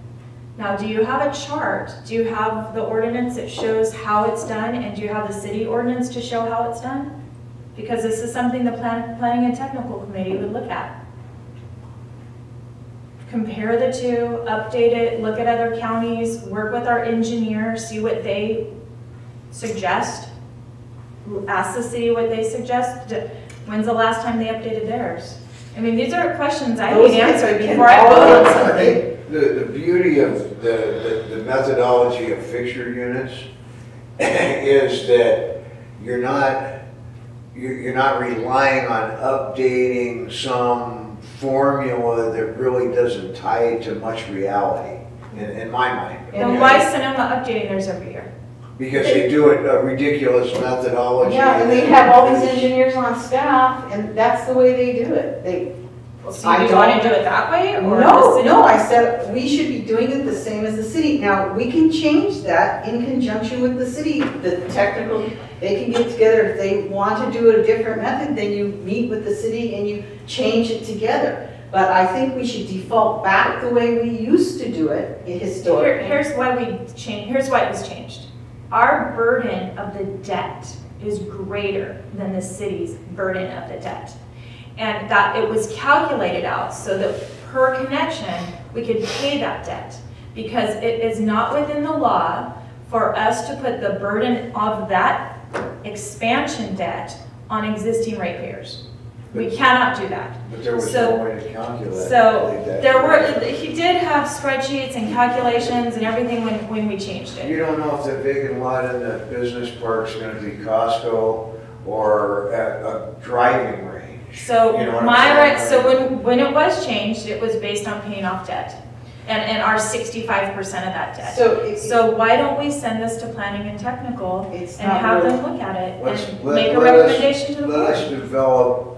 Now, do you have a chart? Do you have the ordinance that shows how it's done, and do you have the city ordinance to show how it's done? Because this is something the Planning and Technical Committee would look at. Compare the two, update it, look at other counties, work with our engineer, see what they suggest. Ask the city what they suggest. When's the last time they updated theirs? I mean, these are questions I need answered before I vote on I something. think the beauty of the methodology of fixture units is that you're not relying on updating some formula that really doesn't tie to much reality, in my mind. Then why is Sonoma updating theirs every year? Because they do it a ridiculous methodology. Yeah, and they have all these engineers on staff, and that's the way they do it. So you want to do it that way, or the No, city? no, I said we should be doing it the same as the city. Now, we can change that in conjunction with the city. The technical, they can get together. If they want to do it a different method, then you meet with the city and you change it together. But I think we should default back the way we used to do it historically. Here's why here's why it was changed. Our burden of the debt is greater than the city's burden of the debt. And that it was calculated out so that per connection, we could pay that debt. Because it is not within the law for us to put the burden of that expansion debt on existing ratepayers. We cannot do that. But there was So- no way to calculate. So he did have spreadsheets and calculations and everything when we changed it. You don't know if the vacant lot in the business park is gonna be Costco or a driving range. So You know what I'm saying? so when it was changed, it was based on paying off debt and our 65% of that debt. So why don't we send this to planning and technical It's and not have really- them look at it Let's- and let- make a let us- recommendation to the Let us board? develop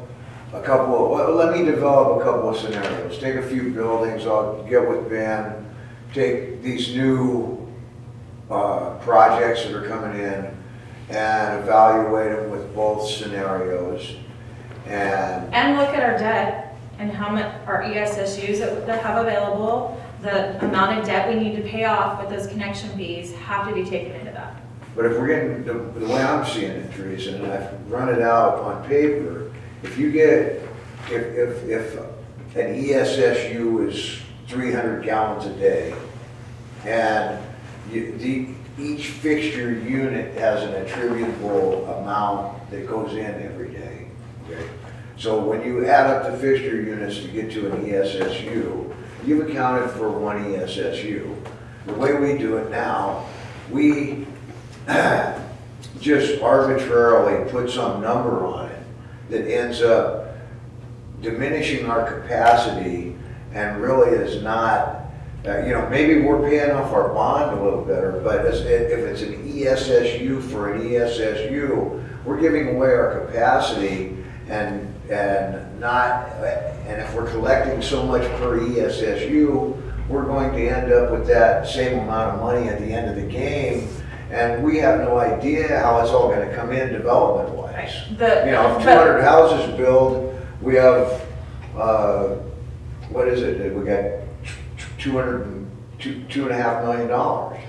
let me develop a couple of scenarios. Take a few buildings, I'll get with Ben, take these new projects that are coming in and evaluate them with both scenarios. And look at our debt and how much our ESSUs that have available, the amount of debt we need to pay off with those connection fees have to be taken into that. But if we're getting, the way I'm seeing it, Teresa, and I've run it out on paper, if you get, if an ESSU is 300 gallons a day. And each fixture unit has an attributable amount that goes in every day, okay? So when you add up the fixture units to get to an ESSU, you've accounted for one ESSU. The way we do it now, we just arbitrarily put some number on it that ends up diminishing our capacity and really is not, you know, maybe we're paying off our bond a little better, but if it's an ESSU for an ESSU, we're giving away our capacity and if we're collecting so much per ESSU, we're going to end up with that same amount of money at the end of the game, and we have no idea how it's all going to come in development-wise. You know, if 200 houses build, we have, what is it? We got $2.5 million,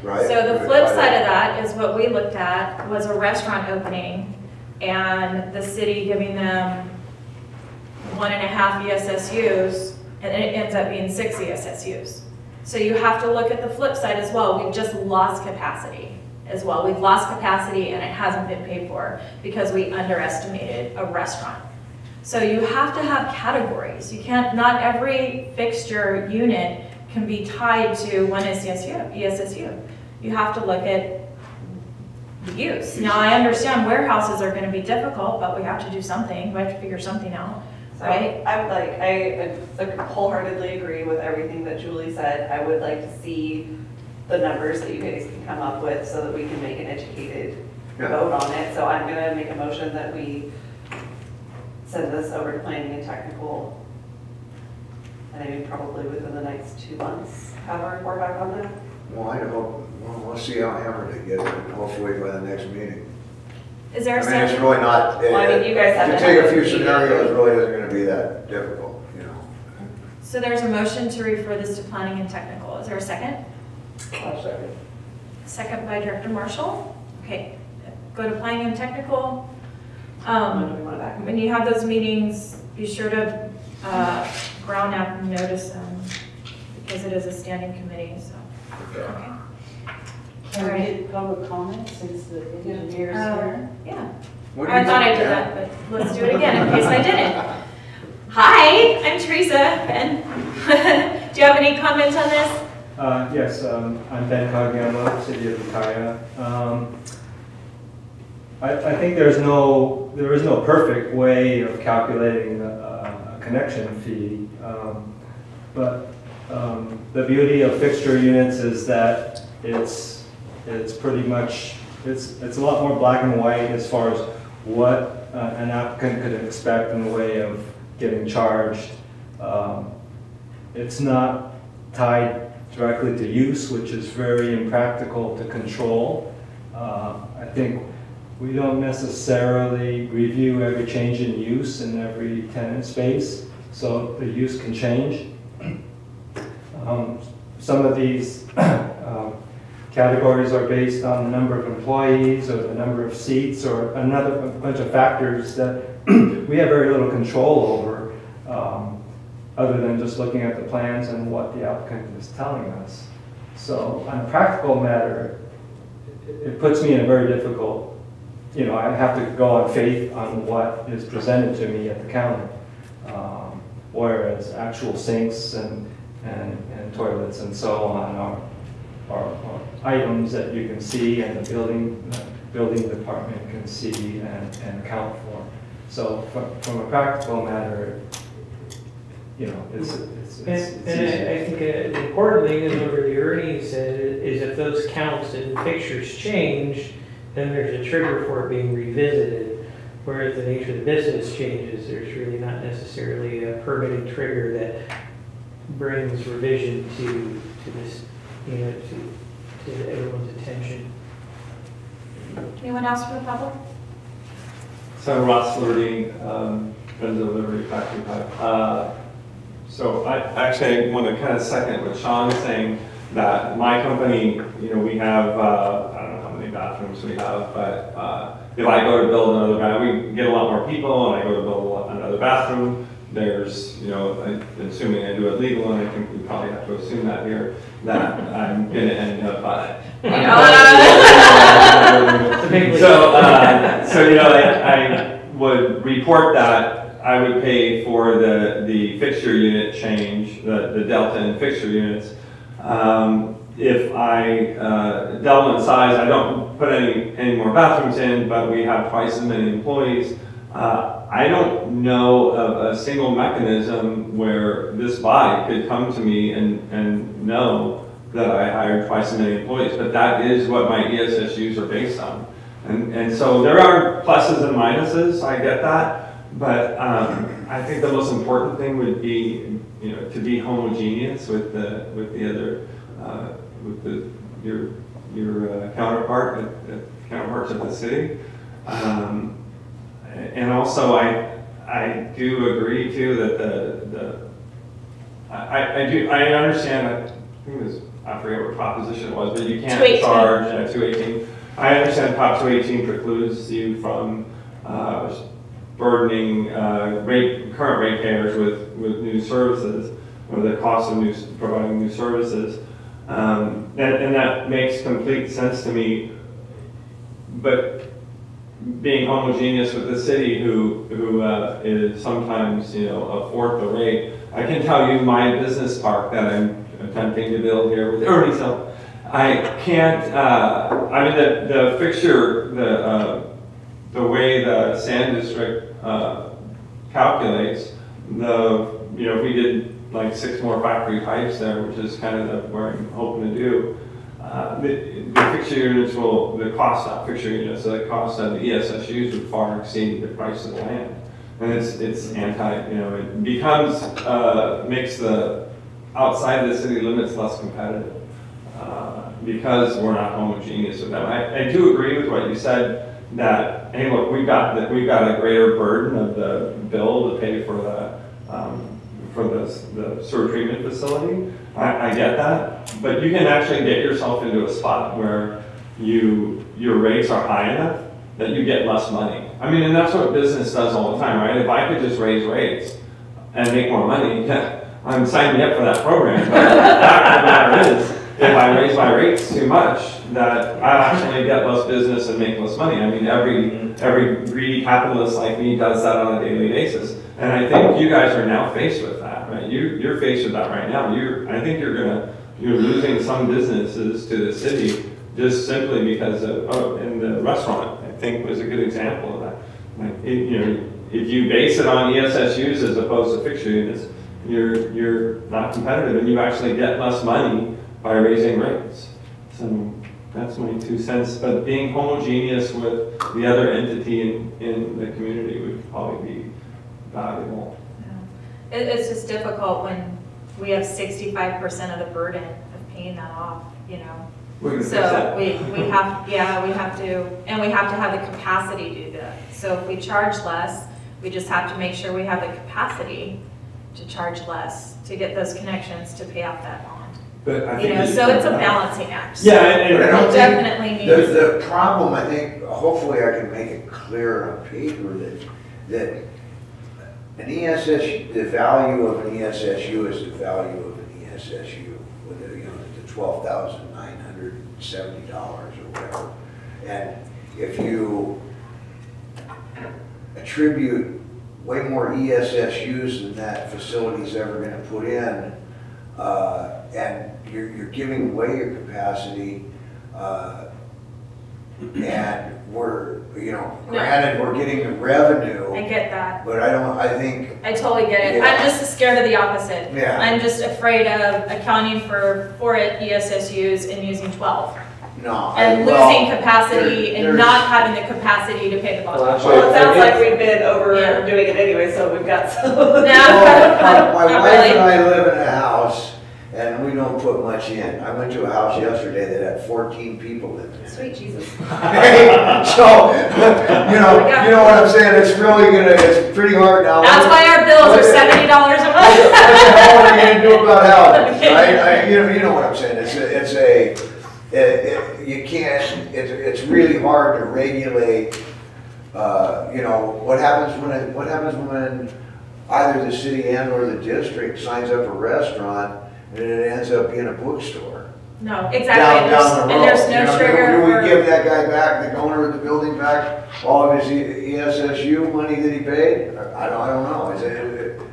right? So the flip side of that is what we looked at was a restaurant opening and the city giving them 1.5 ESSUs, and it ends up being 6 ESSUs. So you have to look at the flip side as well. We've just lost capacity as well. We've lost capacity and it hasn't been paid for because we underestimated a restaurant. So you have to have categories. You can't, not every fixture unit can be tied to one ESSU. You have to look at the use. Now I understand warehouses are going to be difficult, but we have to do something. We have to figure something out, right? I wholeheartedly agree with everything that Julie said. I would like to see the numbers that you guys can come up with so that we can make an educated vote on it. So I'm going to make a motion that we send this over to planning and technical, and I mean probably within the next 2 months, have a report back on that. Well, I hope, we'll see how hammered they get, and hopefully by the next meeting. Is there a I mean, second? it's really not, Well, I mean, you guys have to to take have a few a meeting. scenarios really isn't going to be that difficult, you know. So there's a motion to refer this to planning and technical. Is there a second? I'll second. Second by Director Marshall. Okay, go to planning and technical. When do we want it back? When you have those meetings, be sure to ground out notice them because it is a standing committee, so. Okay. Can we Alright. get public comments since the engineer's here? Yeah. What do you I thought I think, did Dan? that, but let's do it again in case I didn't. Hi, I'm Teresa. Ben, do you have any comments on this? Yes, I'm Ben Kageyama, City of Ukiah. I think there is no perfect way of calculating a connection fee, but the beauty of fixture units is that it's pretty much it's a lot more black and white as far as what an applicant could expect in the way of getting charged. It's not tied directly to use, which is very impractical to control. I think we don't necessarily review every change in use in every tenant space, so the use can change. Some of these categories are based on the number of employees or the number of seats or a bunch of factors that we have very little control over, other than just looking at the plans and what the applicant is telling us. So on a practical matter, it puts me in a very difficult, I have to go on faith on what is presented to me at the counter. Whereas actual sinks and toilets and so on are items that you can see and the building department can see and account for. So from a practical matter, it's And I think the important thing is what the Ernie said is if those counts and fixtures change, then there's a trigger for it being revisited. Whereas the nature of the business changes, there's really not necessarily a permitting trigger that brings revision to this, to everyone's attention. Anyone else from the public? So Ross Lurdy, Friends of Liberty Factory Pipe. So I want to kind of second what Sean is saying, that my company, we have, I don't know how many bathrooms we have, but if I go to build another bathroom, we get a lot more people, and I go to build another bathroom, there's, you know, assuming I do it legal, and I think we probably have to assume that here, that I'm gonna end up on it. So you know, I would report that I would pay for the fixture unit change, the delta in fixture units. If I double in size, I don't put any more bathrooms in, but we have twice as many employees. I don't know of a single mechanism where this body could come to me and know that I hired twice as many employees, but that is what my ESSUs are based on. And so there are pluses and minuses, I get that, but I think the most important thing would be, you know, to be homogeneous with the other, your counterparts of the city. And also, I do agree too that I understand. I think it was, I forget what proposition it was, but you can't 218. charge at 218. I understand Prop 218 precludes you from burdening current ratepayers with new services, or the cost of providing new services, and that makes complete sense to me. But being homogeneous with the city, who is sometimes, you know, a fourth the rate. I can tell you my business park that I'm attempting to build here with Ernie, so I can't. I mean, the fixture, the way the sand district calculates, you know, if we did like 6 more factory pipes there, which is kind of where I'm hoping to do. The fixture units the cost of fixture units, so the cost of the ESSUs would far exceed the price of the land. And it's anti, you know, it becomes, makes the outside of the city limits less competitive because we're not homogeneous with them. I do agree with what you said that, hey, look, we've got a greater burden of the bill to pay for the sewer treatment facility. I get that, but you can actually get yourself into a spot where your rates are high enough that you get less money. I mean, and that's what business does all the time, right? If I could just raise rates and make more money, yeah, I'm signing up for that program. But the fact of the matter is, if I raise my rates too much, that I actually get less business and make less money. I mean, every greedy capitalist like me does that on a daily basis. And I think you guys are now faced with that, right? You're faced with that right now. I think you're losing some businesses to the city just simply because of, in the restaurant, I think was a good example of that. Like, you know, if you base it on ESSUs as opposed to fixture units, you're not competitive, and you actually get less money by raising rates. So that's my 2 cents. But being homogeneous with the other entity in the community would probably be valuable. Yeah. It's just difficult when we have 65% of the burden of paying that off, you know. So we have to, and we have to have the capacity to do that. So if we charge less, we just have to make sure we have the capacity to charge less to get those connections to pay off that bond. But I You know, think so it's a balancing act. Yeah, and But I don't It definitely think, needs. the problem, I think, hopefully I can make it clear on paper that an ESSU, the value of an ESSU is the value of an ESSU, with the, you know, the $12,970 or whatever. And if you attribute way more ESSUs than that facility's ever going to put in, and you're giving away your capacity, and we're, you know, granted, we're getting the revenue. I get that. But I think. I totally get it. Yeah. I'm just scared of the opposite. Yeah. I'm just afraid of accounting for 4 ESSUs and using 12. No. And losing capacity and not having the capacity to pay the bond. Well, it sounds like we've been overdoing it anyway, so we've got some. My wife really. and I live in a house, and we don't put much in. I went to a house yesterday that had 14 people in it. Sweet Jesus. So, you know what I'm saying? It's pretty hard now. That's why our bills are $70 a month. What the hell are you gonna do about houses, right? You know what I'm saying? You can't. It's really hard to regulate. You know what happens when either the city and or the district signs up a restaurant and it ends up being a bookstore. No, exactly, Down the road. and there's You no know, trigger do for. we give that guy back, the owner of the building back, all of his ESSU money that he paid? I don't know,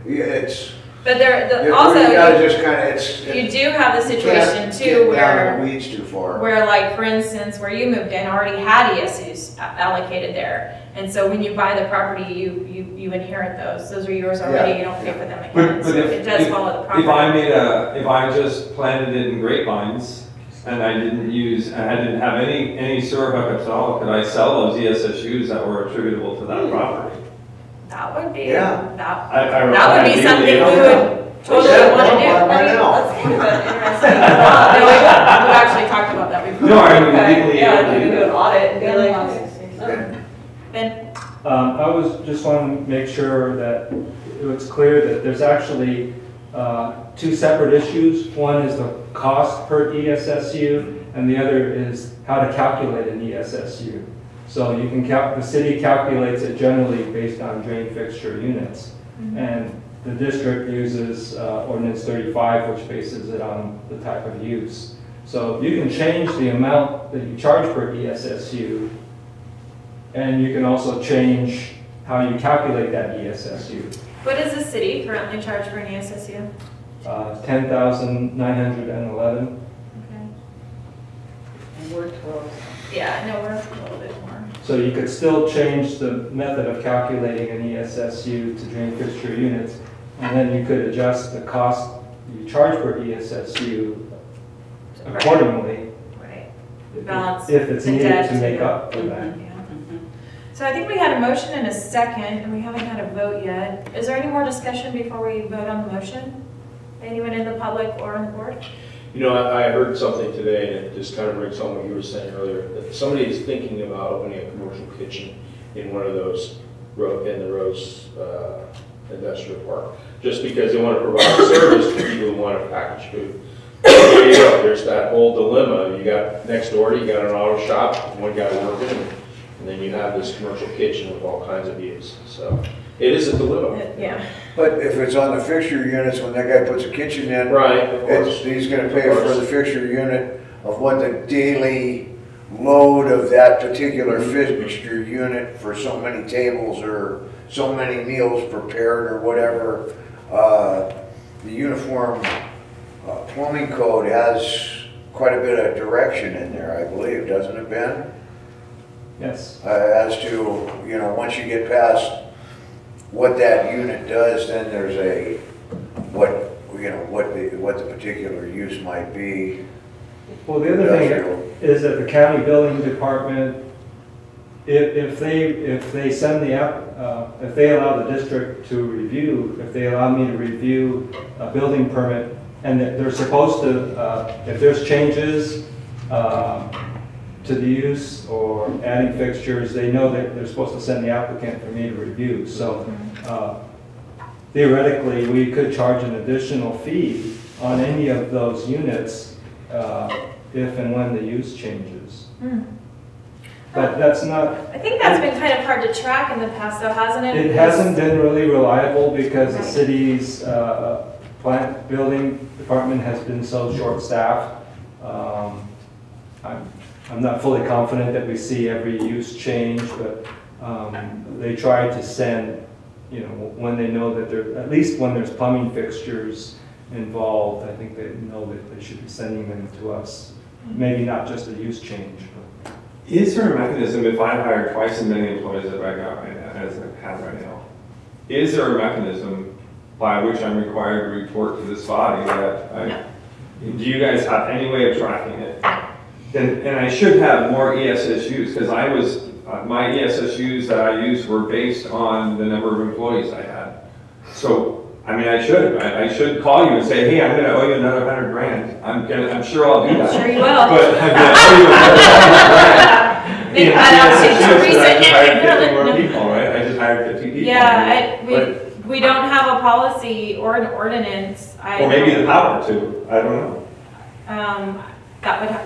it's, But there, you also, gotta just kinda, you do have the you situation can't too get down where, in the weeds too far. where like, for instance, where you moved in already had ESUs allocated there. And so when you buy the property, you inherit those. Those are yours already, you don't pay for them again. So it does follow the property. If I just planted it in grapevines and I didn't have any sewer hookups at all, could I sell those ESSUs that were attributable to that property? That would be, Yeah. that would be something we would totally want to do. Right now. That's kind of an interesting No, we've actually talked about that before. No, I mean, Okay, legally, yeah, you can do an audit and be like, Ben? I was just want to make sure that it's clear that there's actually two separate issues. One is the cost per ESSU, and the other is how to calculate an ESSU. So you can the city calculates it generally based on drain fixture units, and the district uses ordinance 35, which bases it on the type of use. So you can change the amount that you charge per ESSU, and you can also change how you calculate that ESSU. What does the city currently charge for an ESSU? $10,911. Okay. And we're 12. Yeah, no, we're a little bit more. So you could still change the method of calculating an ESSU to drain fixture units, and then you could adjust the cost you charge per ESSU accordingly. Right. if- Balance If it's the needed debt to to make the- up for that. Yeah. So I think we had a motion and a second, and we haven't had a vote yet. Is there any more discussion before we vote on the motion? Anyone in the public or on the board? You know, I heard something today, and it just kind of brings home what you were saying earlier, that somebody is thinking about opening a commercial kitchen in one of those, in the Rose Industrial Park, just because they want to provide service to people who want to package food. There you go, there's that whole dilemma. You got next door, you got an auto shop, one guy working, and then you have this commercial kitchen with all kinds of use. So it is a dilemma. Yeah. But if it's on the fixture units, when that guy puts a kitchen in, Right, of course. he's gonna pay for the fixture unit of what the daily load of that particular fixture unit for so many tables or so many meals prepared or whatever. The uniform plumbing code has quite a bit of direction in there, I believe, doesn't it, Ben? Yes. As to, you know, once you get past what that unit does, then there's what the particular use might be. Well, the other thing is that the county building department, if they send the if they allow the district to review, if they allow me to review a building permit, and they're supposed to, if there's changes to the use or adding fixtures, they know that they're supposed to send the applicant for me to review. So theoretically, we could charge an additional fee on any of those units if and when the use changes. But that's not... I think that's been kind of hard to track in the past though, hasn't it? It hasn't been really reliable because the Right. city's plant building department has been so short-staffed. I'm not fully confident that we see every use change, but they try to send, you know, when they know that there, at least when there's plumbing fixtures involved, I think they know that they should be sending them to us. Maybe not just a use change, but. Is there a mechanism, if I hire twice as many employees as I got right now, as I have right now, is there a mechanism by which I'm required to report to this body that do you guys have any way of tracking it? And I should have more ESSUs, because my ESSUs that I used were based on the number of employees I had. So, I mean, I should call you and say, hey, I'm gonna owe you another $100,000. I'm sure I'll do that. I'm sure you will. But I'm gonna owe you another $100,000. Think about it, Teresa, I just hired 50 no. more people, right? I just hired 50 people. Yeah, But- we don't have a policy or an ordinance. Or maybe the power to, I don't know.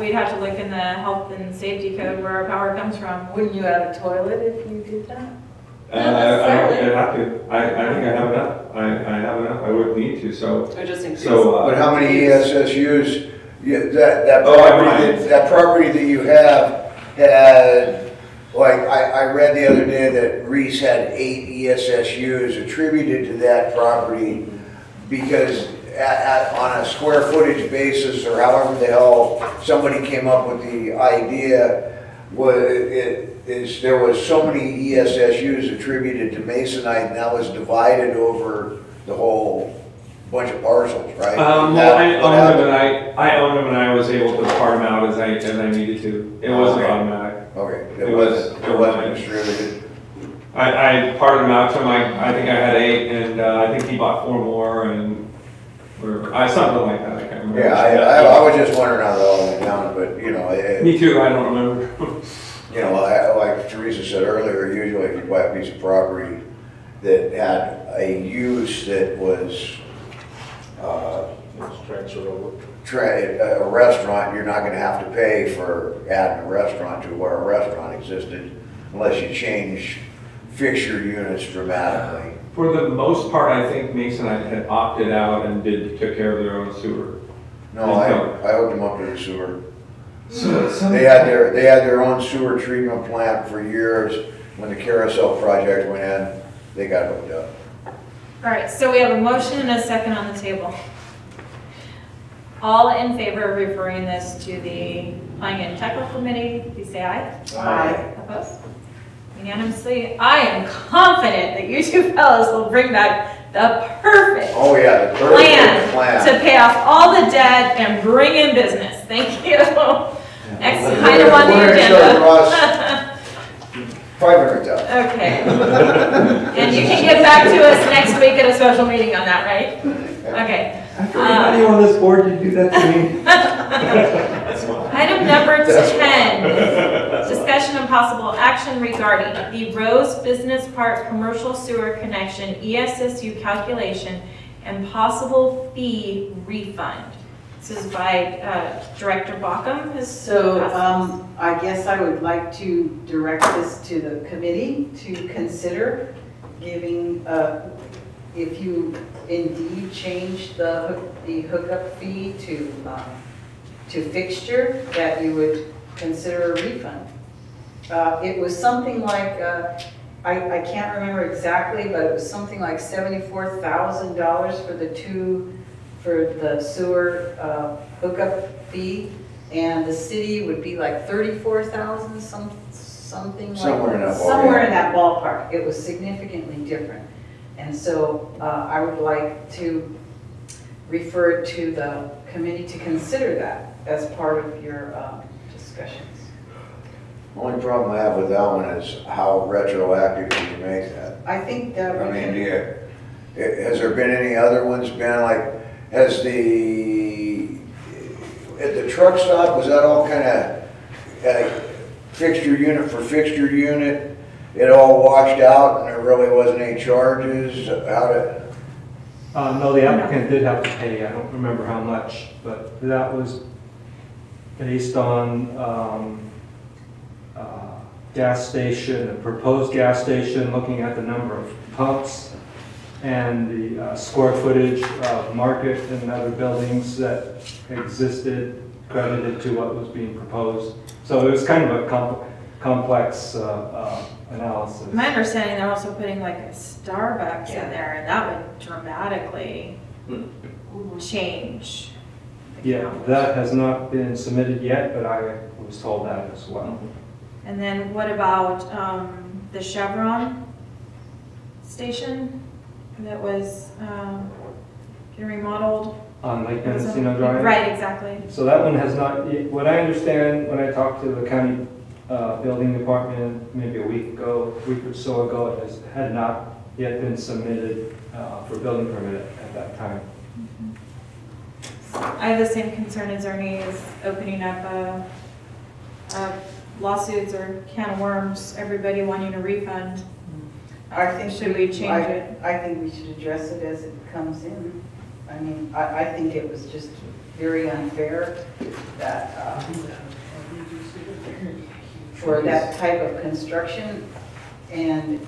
We'd have to look in the health and safety code where our power comes from. Wouldn't you add a toilet if you did that? I don't have to. I think I have enough. I have enough. I wouldn't need to, so. Or just increase. So, But how many ESSUs, that Oh, property, that property that you have had, like, I read the other day that Reese had 8 ESSUs attributed to that property because on a square footage basis, or however the hell somebody came up with the idea, there was so many ESSUs attributed to Masonite, and that was divided over the whole bunch of parcels, right? Well, I owned them and I was able to part them out as I needed to. It wasn't Okay. automatic. Okay, It was- it wasn't distributed. I parted them out to him. I think I had 8, and I think he bought 4 more, and something like that. I can't remember. Yeah, I was just wondering how that all went down, but, you know, Me too. I don't remember. you know, like Teresa said earlier, usually if you buy a piece of property that had a use that was, It's transferred over. a restaurant, you're not gonna have to pay for adding a restaurant to where a restaurant existed unless you change fixture units dramatically. For the most part, I think Masonite had opted out and took care of their own sewer. No, I hooked them up to the sewer. So They had their own sewer treatment plant for years. When the carousel project went in, they got hooked up. All right, so we have a motion and a second on the table. All in favor of referring this to the Planning and Technical Committee, please say aye. Aye. Opposed? Unanimously, I am confident that you two fellows will bring back the perfect Oh yeah, the perfect plan to pay off all the debt and bring in business. Thank you. Next item on the agenda. 500,000. Okay. And you can get back to us next week at a special meeting on that, right? Okay. After anybody on this board did do that to me. Item number 10, discussion and possible action regarding the Rose Business Park Commercial Sewer Connection ESSU calculation and possible fee refund. This is by Director Bockham. So I guess I would like to direct this to the committee to consider giving, if you indeed change the hookup fee to fixture, that you would consider a refund. It was something like, I can't remember exactly, but it was something like $74,000 for the sewer hookup fee, and the city would be like 34,000, something like Somewhere in that ballpark. somewhere in that ballpark. It was significantly different, and so I would like to refer to the committee to consider that as part of your discussions. Only problem I have with that one is how retroactive do you make that? I think that I we mean, can, has there been any other ones been like, at the truck stop, was that all kind of fixture unit for fixture unit? It all washed out and there really wasn't any charges? No, the applicant did have to pay, I don't remember how much, but that was based on gas station, a proposed gas station, looking at the number of pumps and the square footage of market and other buildings that existed credited to what was being proposed. So it was kind of a complex analysis. My understanding, they're also putting like a Starbucks in there, and that would dramatically change. the Yeah, count. that has not been submitted yet, but I was told that as well. And then what about the Chevron station that was getting remodeled? On Lake Mendocino Drive? Right, exactly. So that one has not, what I understand when I talked to the county building department maybe a week or so ago, it had not yet been submitted for building permit at that time. I have the same concern as Ernie, is opening up lawsuits or can of worms, everybody wanting a refund. I think Should we change it? I think we should address it as it comes in. I mean, I think it was just very unfair that for that type of construction, and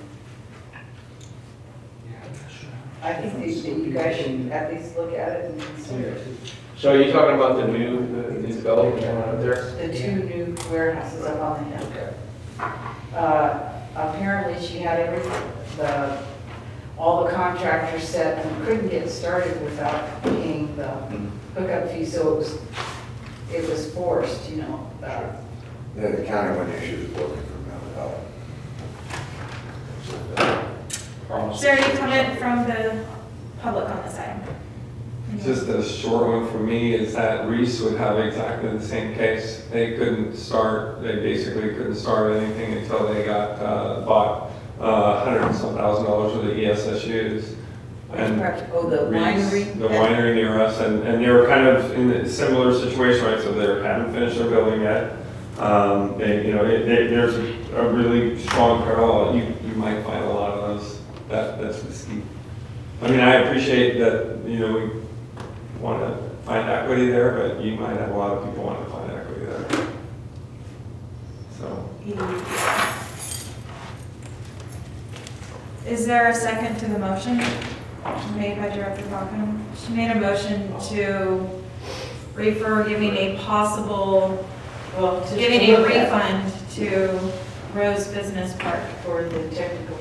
I think that you guys should at least look at it and consider it. So are you talking about the new development going on up there? The two new warehouses up on the hill. Apparently she had everything, all the contractors set and couldn't get started without paying the hookup fee, so it was forced, you know. The county went issues working for Is there any comment from the public on this item? Just a short one for me is that Reese would have exactly the same case. They basically couldn't start anything until they got, bought $100 and some thousand worth of ESSUs. And Oh, the winery? The winery near us, and they were kind of in a similar situation, right? So they hadn't finished their building yet. There's a really strong parallel. You might find a lot of those. That's risky. I mean, I appreciate that, we want to find equity there, but you might have a lot of people want to find equity there. So. Is there a second to the motion made by Director Balkin? She made a motion to refer giving a possible, giving a refund to Rose Business Park For the technical.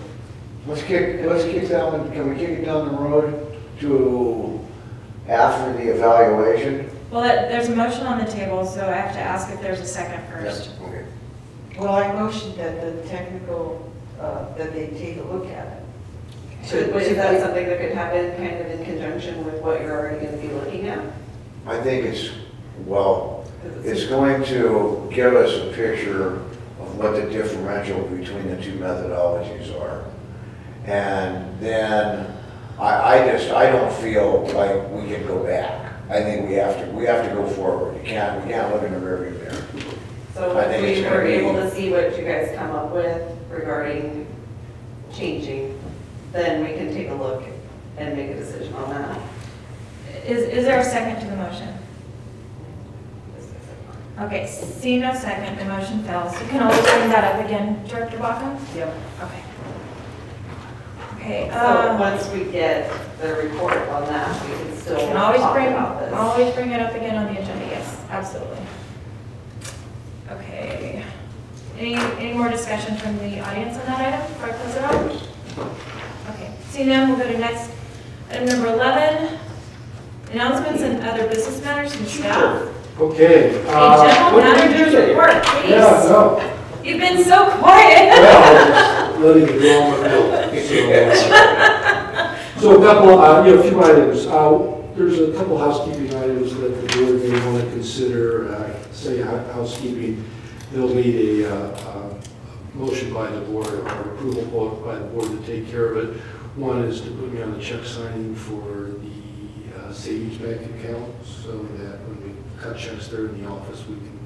Let's kick down, can we kick it down the road to after the evaluation? Well, there's a motion on the table, so I have to ask if there's a second first. Okay. Well, I motioned that the technical, that they take a look at it. Is that something that could happen kind of in conjunction with what you're already going to be looking at? I think it's going to give us a picture of what the differential between the two methodologies are. And then I don't feel like we can go back. I think we have to go forward. We can't look in the rearview mirror. So if we were able to see what you guys come up with regarding changing, then we can take a look and make a decision on that. Is there a second to the motion? Okay, seeing no second, the motion fails. You can always bring that up again, Director Baca? Yep. Okay. Okay. So once we get the report on that, we can still Can talk about this. always bring it up again on the agenda, yes, absolutely. Okay. Any more discussion from the audience on that item before I close it out? Okay, seeing none, we'll go to next, item number 11, announcements and other business matters from staff. Okay. General manager's report, please. Yeah, no. You've been so quiet. Well, letting it go on my bill. So a couple, a few items. There's a couple housekeeping items that the board may want to consider. Say housekeeping, they'll need a motion by the board or approval by the board to take care of it. One is to put me on the check signing for the savings bank account, so that when we cut checks there in the office, we can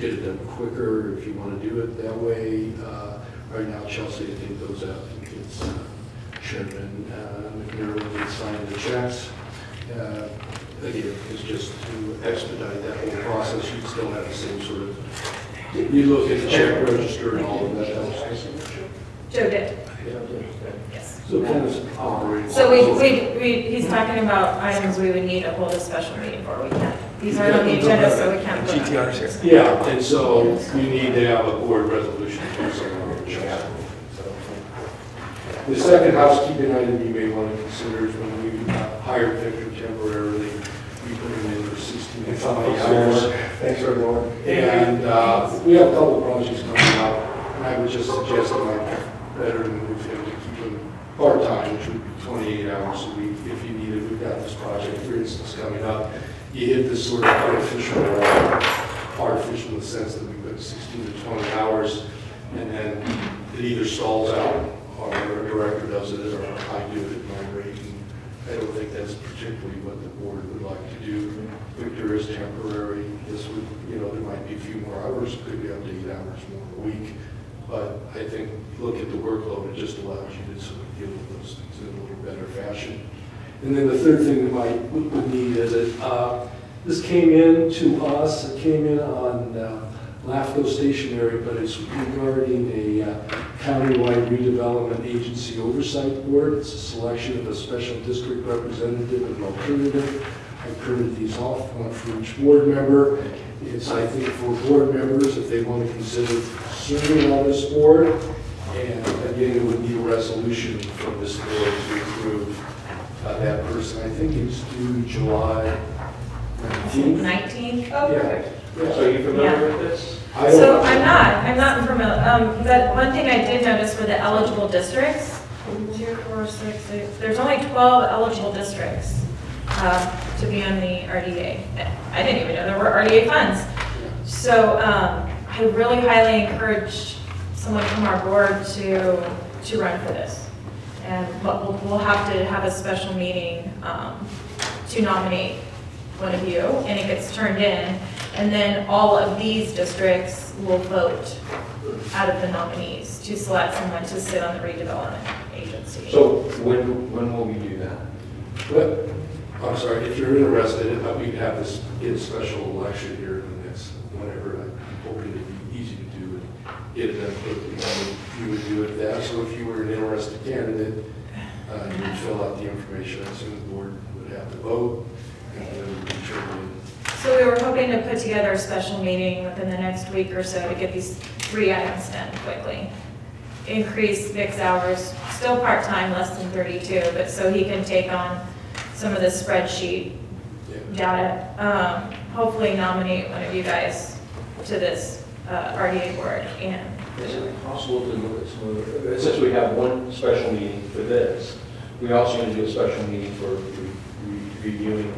get it done quicker if you want to do it that way. Right now, Chelsea, I think, goes out and gets Chairman McNair to sign the checks. Again, it's just to expedite that whole process. You still have the same sort of, you look at the check register and all of that. Joe did. Yeah. Yes. So kind of operating. So he's talking about items we would need to hold a special meeting for. We can't. These aren't on the agenda, so we can't. GTR's here. Yeah, and so you need to have a board resolution to do something on the check. The second housekeeping item you may want to consider is when we hired Victor temporarily, we put him in for 16 to 20 hours. Thanks for everyone. And we have a couple of projects coming up, and I would just suggest it might be better to move him to keep him part-time, which would be 28 hours a week if you need it. We've got this project, for instance, coming up. You hit this sort of artificial in the sense that we put 16 to 20 hours, and then it either stalls out, or a director does it, or I do it at my rate. And I don't think that's particularly what the board would like to do. Victor is temporary. This would, there might be a few more hours. It could be up to 8 hours more a week. But I think, look at the workload, it just allows you to sort of deal with those things in a little better fashion. And then the third thing that would need is that this came in to us. It came in on LAFCO stationary, but it's regarding a countywide redevelopment agency oversight board. It's a selection of a special district representative and an alternative. I printed these off, one for each board member. It's, I think, for board members if they want to consider serving on this board. And again, it would need a resolution from this board to approve that person. I think it's due July 19th. 19? Oh, perfect. So are you familiar with this? So I'm not familiar. That one thing I did notice were the eligible districts. 2, 4, 6, 8. There's only 12 eligible districts to be on the RDA. I didn't even know there were RDA funds. So I really highly encourage someone from our board to run for this. And we'll have to have a special meeting to nominate one of you, and it gets turned in. And then all of these districts will vote out of the nominees to select someone to sit on the redevelopment agency. So when will we do that? But, I'm sorry, if you're interested, we'd have this in a special election here in the next, whenever. I'm hoping it'd be easy to do and get it done quickly. You would do it that. So if you were an interested candidate, you would fill out the information. As soon as the board would have to vote, and then we would determine. So we were hoping to put together a special meeting within the next week or so to get these 3 items done quickly. Increase Vic's hours, still part-time, less than 32, but so he can take on some of the spreadsheet data. Hopefully nominate one of you guys to this RDA board. And is it possible to look at some of the, since we have one special meeting for this, we also going to do a special meeting for reviewing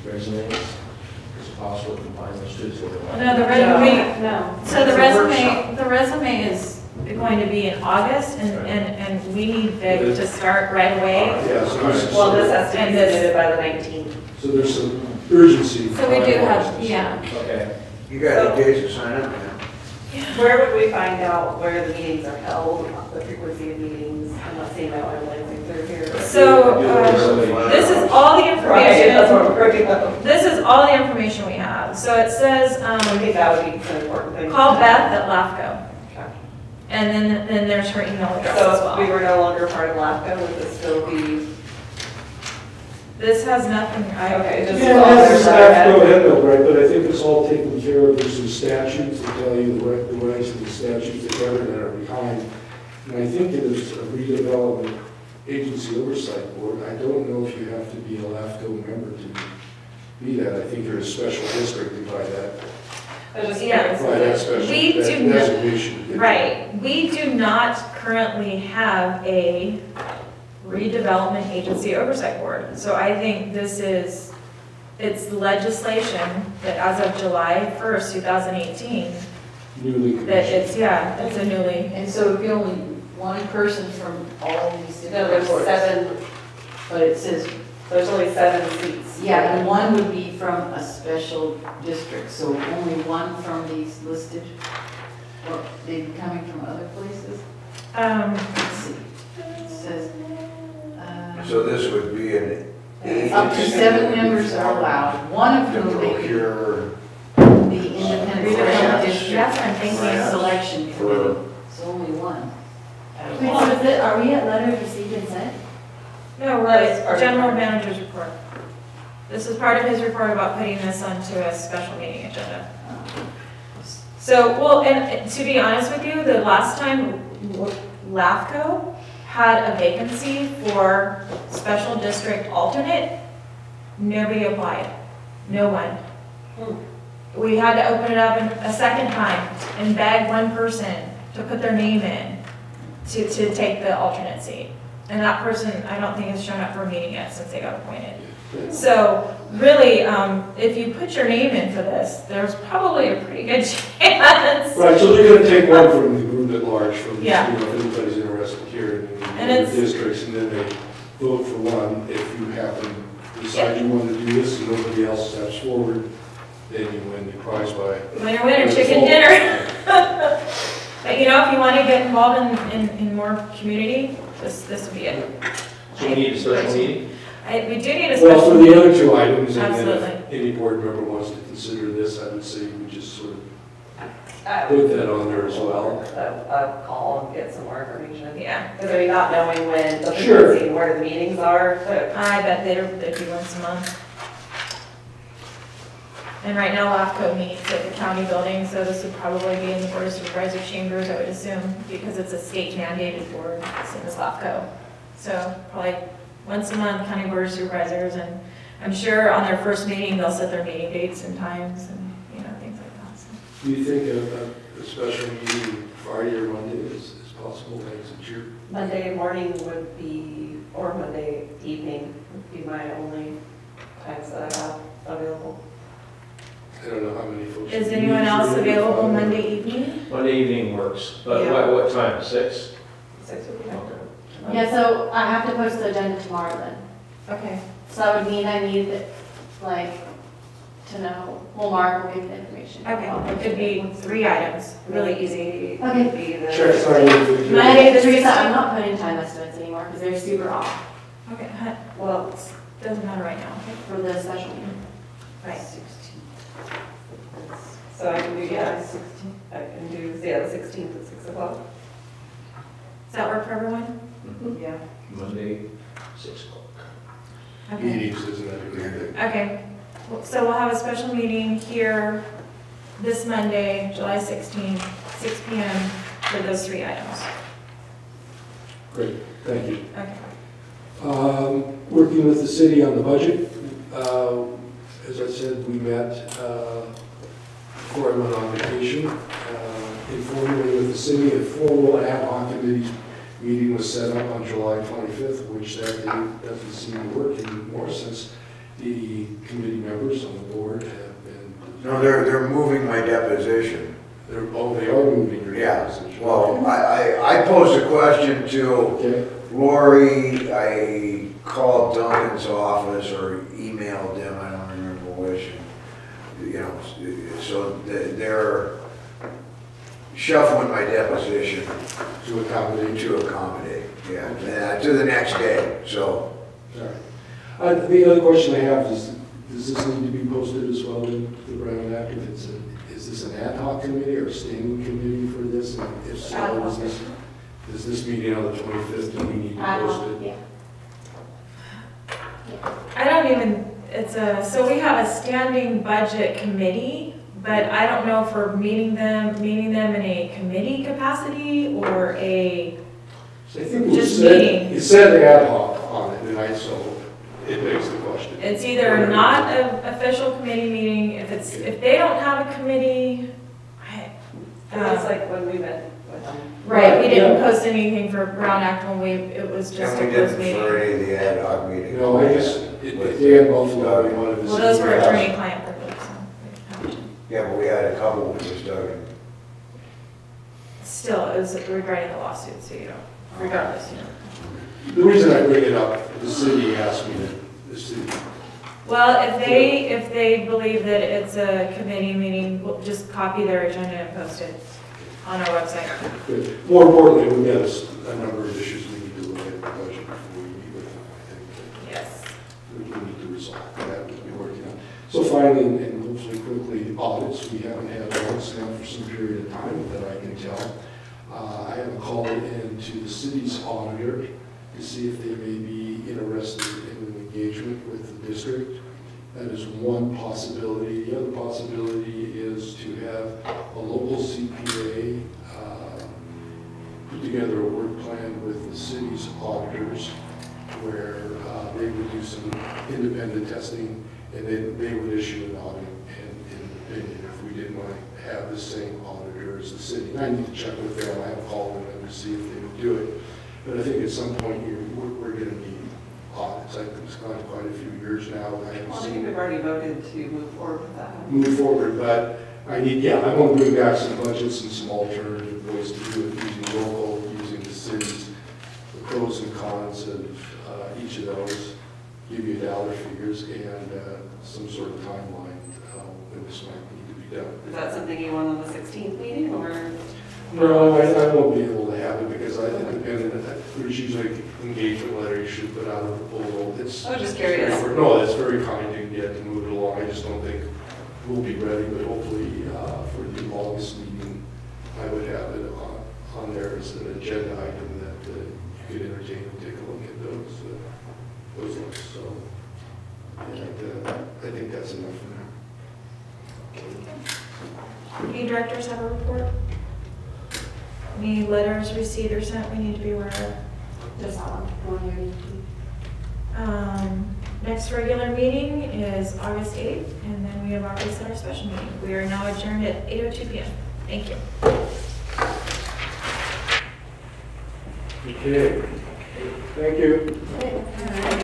the resumes? Is it possible to combine those two? No, the resume. No. So the resume is going to be in August, and we need Vic to start right away. Yeah, so Well, this has to be And this- submitted by the 19th. so there's some urgency. So we do have, yeah. Okay. You got any days to sign up, man? Where would we find out where the meetings are held, the frequency of meetings, and let's see about analyzing through here? So this is all the Right, that's what information. we're working on. This is all the information we have. So it says, I think that would be an important thing. call Beth at LAFCO. Okay. And then there's her email address as So if we well. were no longer part of LAFCO, would this still be? This has nothing, Okay, just. Yeah, it has a staff go ahead though, right, but I think it's all taken care of. There's some statutes that tell you the rights and the statutes that govern that are behind. And I think it is a redevelopment agency oversight board. I don't know if you have to be a LAFCO member to be that. I think there's a special district by that. Yeah. By that special We do that not- designation. Right, we do not currently have a redevelopment agency oversight board. So I think it's legislation that as of July 1st, 2018, Newly that commissioned. it's a newly, And so it'd be only one person from all these No, different there's boards. 7, But it says, there's only 7 seats. yeah, and one would be from a special district, so only one from these listed? Or they be coming from other places? Let's see. It says, So this would be an up to agency. 7 members are allowed, one of To whom they could procure the independent Redevelopment. district That's what I'm thinking. selection for, committee. It's only one. Are we at letter received and sent? no, we're That is part at of general it. manager's report. This is part of his report about putting this onto a special meeting agenda. So, well, and to be honest with you, the last time LAFCO had a vacancy for special district alternate, nobody applied, no one. We had to open it up a second time and beg one person to put their name in to take the alternate seat. And that person, I don't think has shown up for a meeting yet since they got appointed. So really, if you put your name in for this, there's probably a pretty good chance. Right, so they're gonna take one from the group at large, from, you Yeah. know, if anybody's interested here in And the it's- districts, and then they vote for one. If you happen to decide you want to do this and nobody else steps forward, then you win the prize by. Winner, winner, chicken dinner. But you know, if you want to get involved in more community, this would be it. So we need a special meeting? We do need a Well, special for the meeting. other two items, and then Absolutely. if any board member wants to consider this, I would say we just sort of put that on there as well. A call and get some more information. Yeah. Because I mean, not knowing when, the Sure. frequency, where the meetings are, but I bet they'd be once a month. And right now LAFCO meets at the county building, so this would probably be in the Board of Supervisor chambers, I would assume, because it's a state mandated board, same as LAFCO. So probably once a month, county Board of Supervisors, and I'm sure on their first meeting, they'll set their meeting dates and times and, things like that. So. Do you think a special meeting Friday or Monday is possible? Thanks, it's your. Monday morning would be, or Monday evening would be my only times that I have available. I don't know how many folks. Is anyone else available Monday evening? Monday evening works, but Yeah. what time, 6? 6 would be fine. Okay. Yeah, so I have to post the agenda tomorrow then. Okay. So that would mean I need, to know, well, Mark will give me the information. Okay, it could be 3 items, really easy. Okay. Would be the- Check sign with your. Monday, Teresa, I'm not putting time estimates anymore because they're super off Okay, Well, doesn't matter right now, okay? for the special meeting. Right. so I can do, yeah, 16, I can do, the 16th at 6 o'clock. Does that work for everyone? Yeah. Monday, 6 o'clock. Okay. Meetings, isn't that a good thing? Okay, so we'll have a special meeting here this Monday, July 16th, 6 PM for those 3 items. Great, thank you. Okay. Working with the city on the budget. As I said, we met before I went on vacation, informally with the city. A formal ad hoc committee meeting was set up on July 25th, which that day doesn't seem to work anymore since the committee members on the board have been. No, they're moving my deposition. They are moving your Yeah, deposition. well, I posed a question to Okay. Lori, I called Duncan's office or emailed them, I don't remember which. So they're shuffling my deposition To accommodate. yeah, to the next day, so. All right. The other question I have is, does this need to be posted as well in the Brown Act? Is this an ad hoc committee or a standing committee for this? And if so, is this meeting on the 25th, do we need to post it? Yeah. I don't even, so we have a standing budget committee, but I don't know if we're meeting them in a committee capacity or a, So I think Just meeting. it said ad hoc on it tonight, so it begs the question. it's either not an official committee meeting, if they don't have a committee, It's like when we met with them. right, we didn't Yeah. post anything for Brown Act when it was just And a we closed didn't meeting. for any of the ad hoc meetings. No, I just, Dan Buffalo, we wanted to see. Well, those were what else. attorney-client privilege, so. Yeah, but we had a couple with this Duncan. Still, it was regarding the lawsuit, so regardless, The reason I bring it up, the city asked me the city. Well, if they believe that it's a committee meeting, we'll just copy their agenda and post it on our website. Good. More importantly, we've got a number of issues we need to look at the budget before we meet with them. I think Yes. we need to resolve that, we'll be working on. So finally, and hopefully quickly, audits, we haven't had audits now for some period of time that I can tell. I have a call in to the city's auditor to see if they may be interested in an engagement with the district. That is one possibility. The other possibility is to have a local CPA put together a work plan with the city's auditors where they would do some independent testing and then they would issue an audit and an opinion if we didn't want to have the same auditor as the city. And I need to check with them. I have called them to see if they would do it. But I think at some point here, we're going to need audits. I think it's gone quite a few years now. I haven't Well, I seen think we've already voted to move forward with that. move forward, but I want to bring back some budgets and some alternative ways to do it, using local, using the cities, the pros and cons of each of those, give you dollar figures and some sort of timeline when this might need to be done. Is that something you want on the 16th meeting, or? No, I won't be able to have it because I think there's usually engagement letter you should put out of the poll. I was just curious. No, that's very kind to get to move it along. I just don't think we'll be ready, but hopefully for the August meeting, agenda item that you could entertain and take a look at those looks, so. And I think that's enough for now. Any directors have a report? Any letters received or sent we need to be aware of? Just that one here. Next regular meeting is August 8th, and then we have already set our special meeting. We are now adjourned at 8:02 p.m. Thank you. Okay, thank you.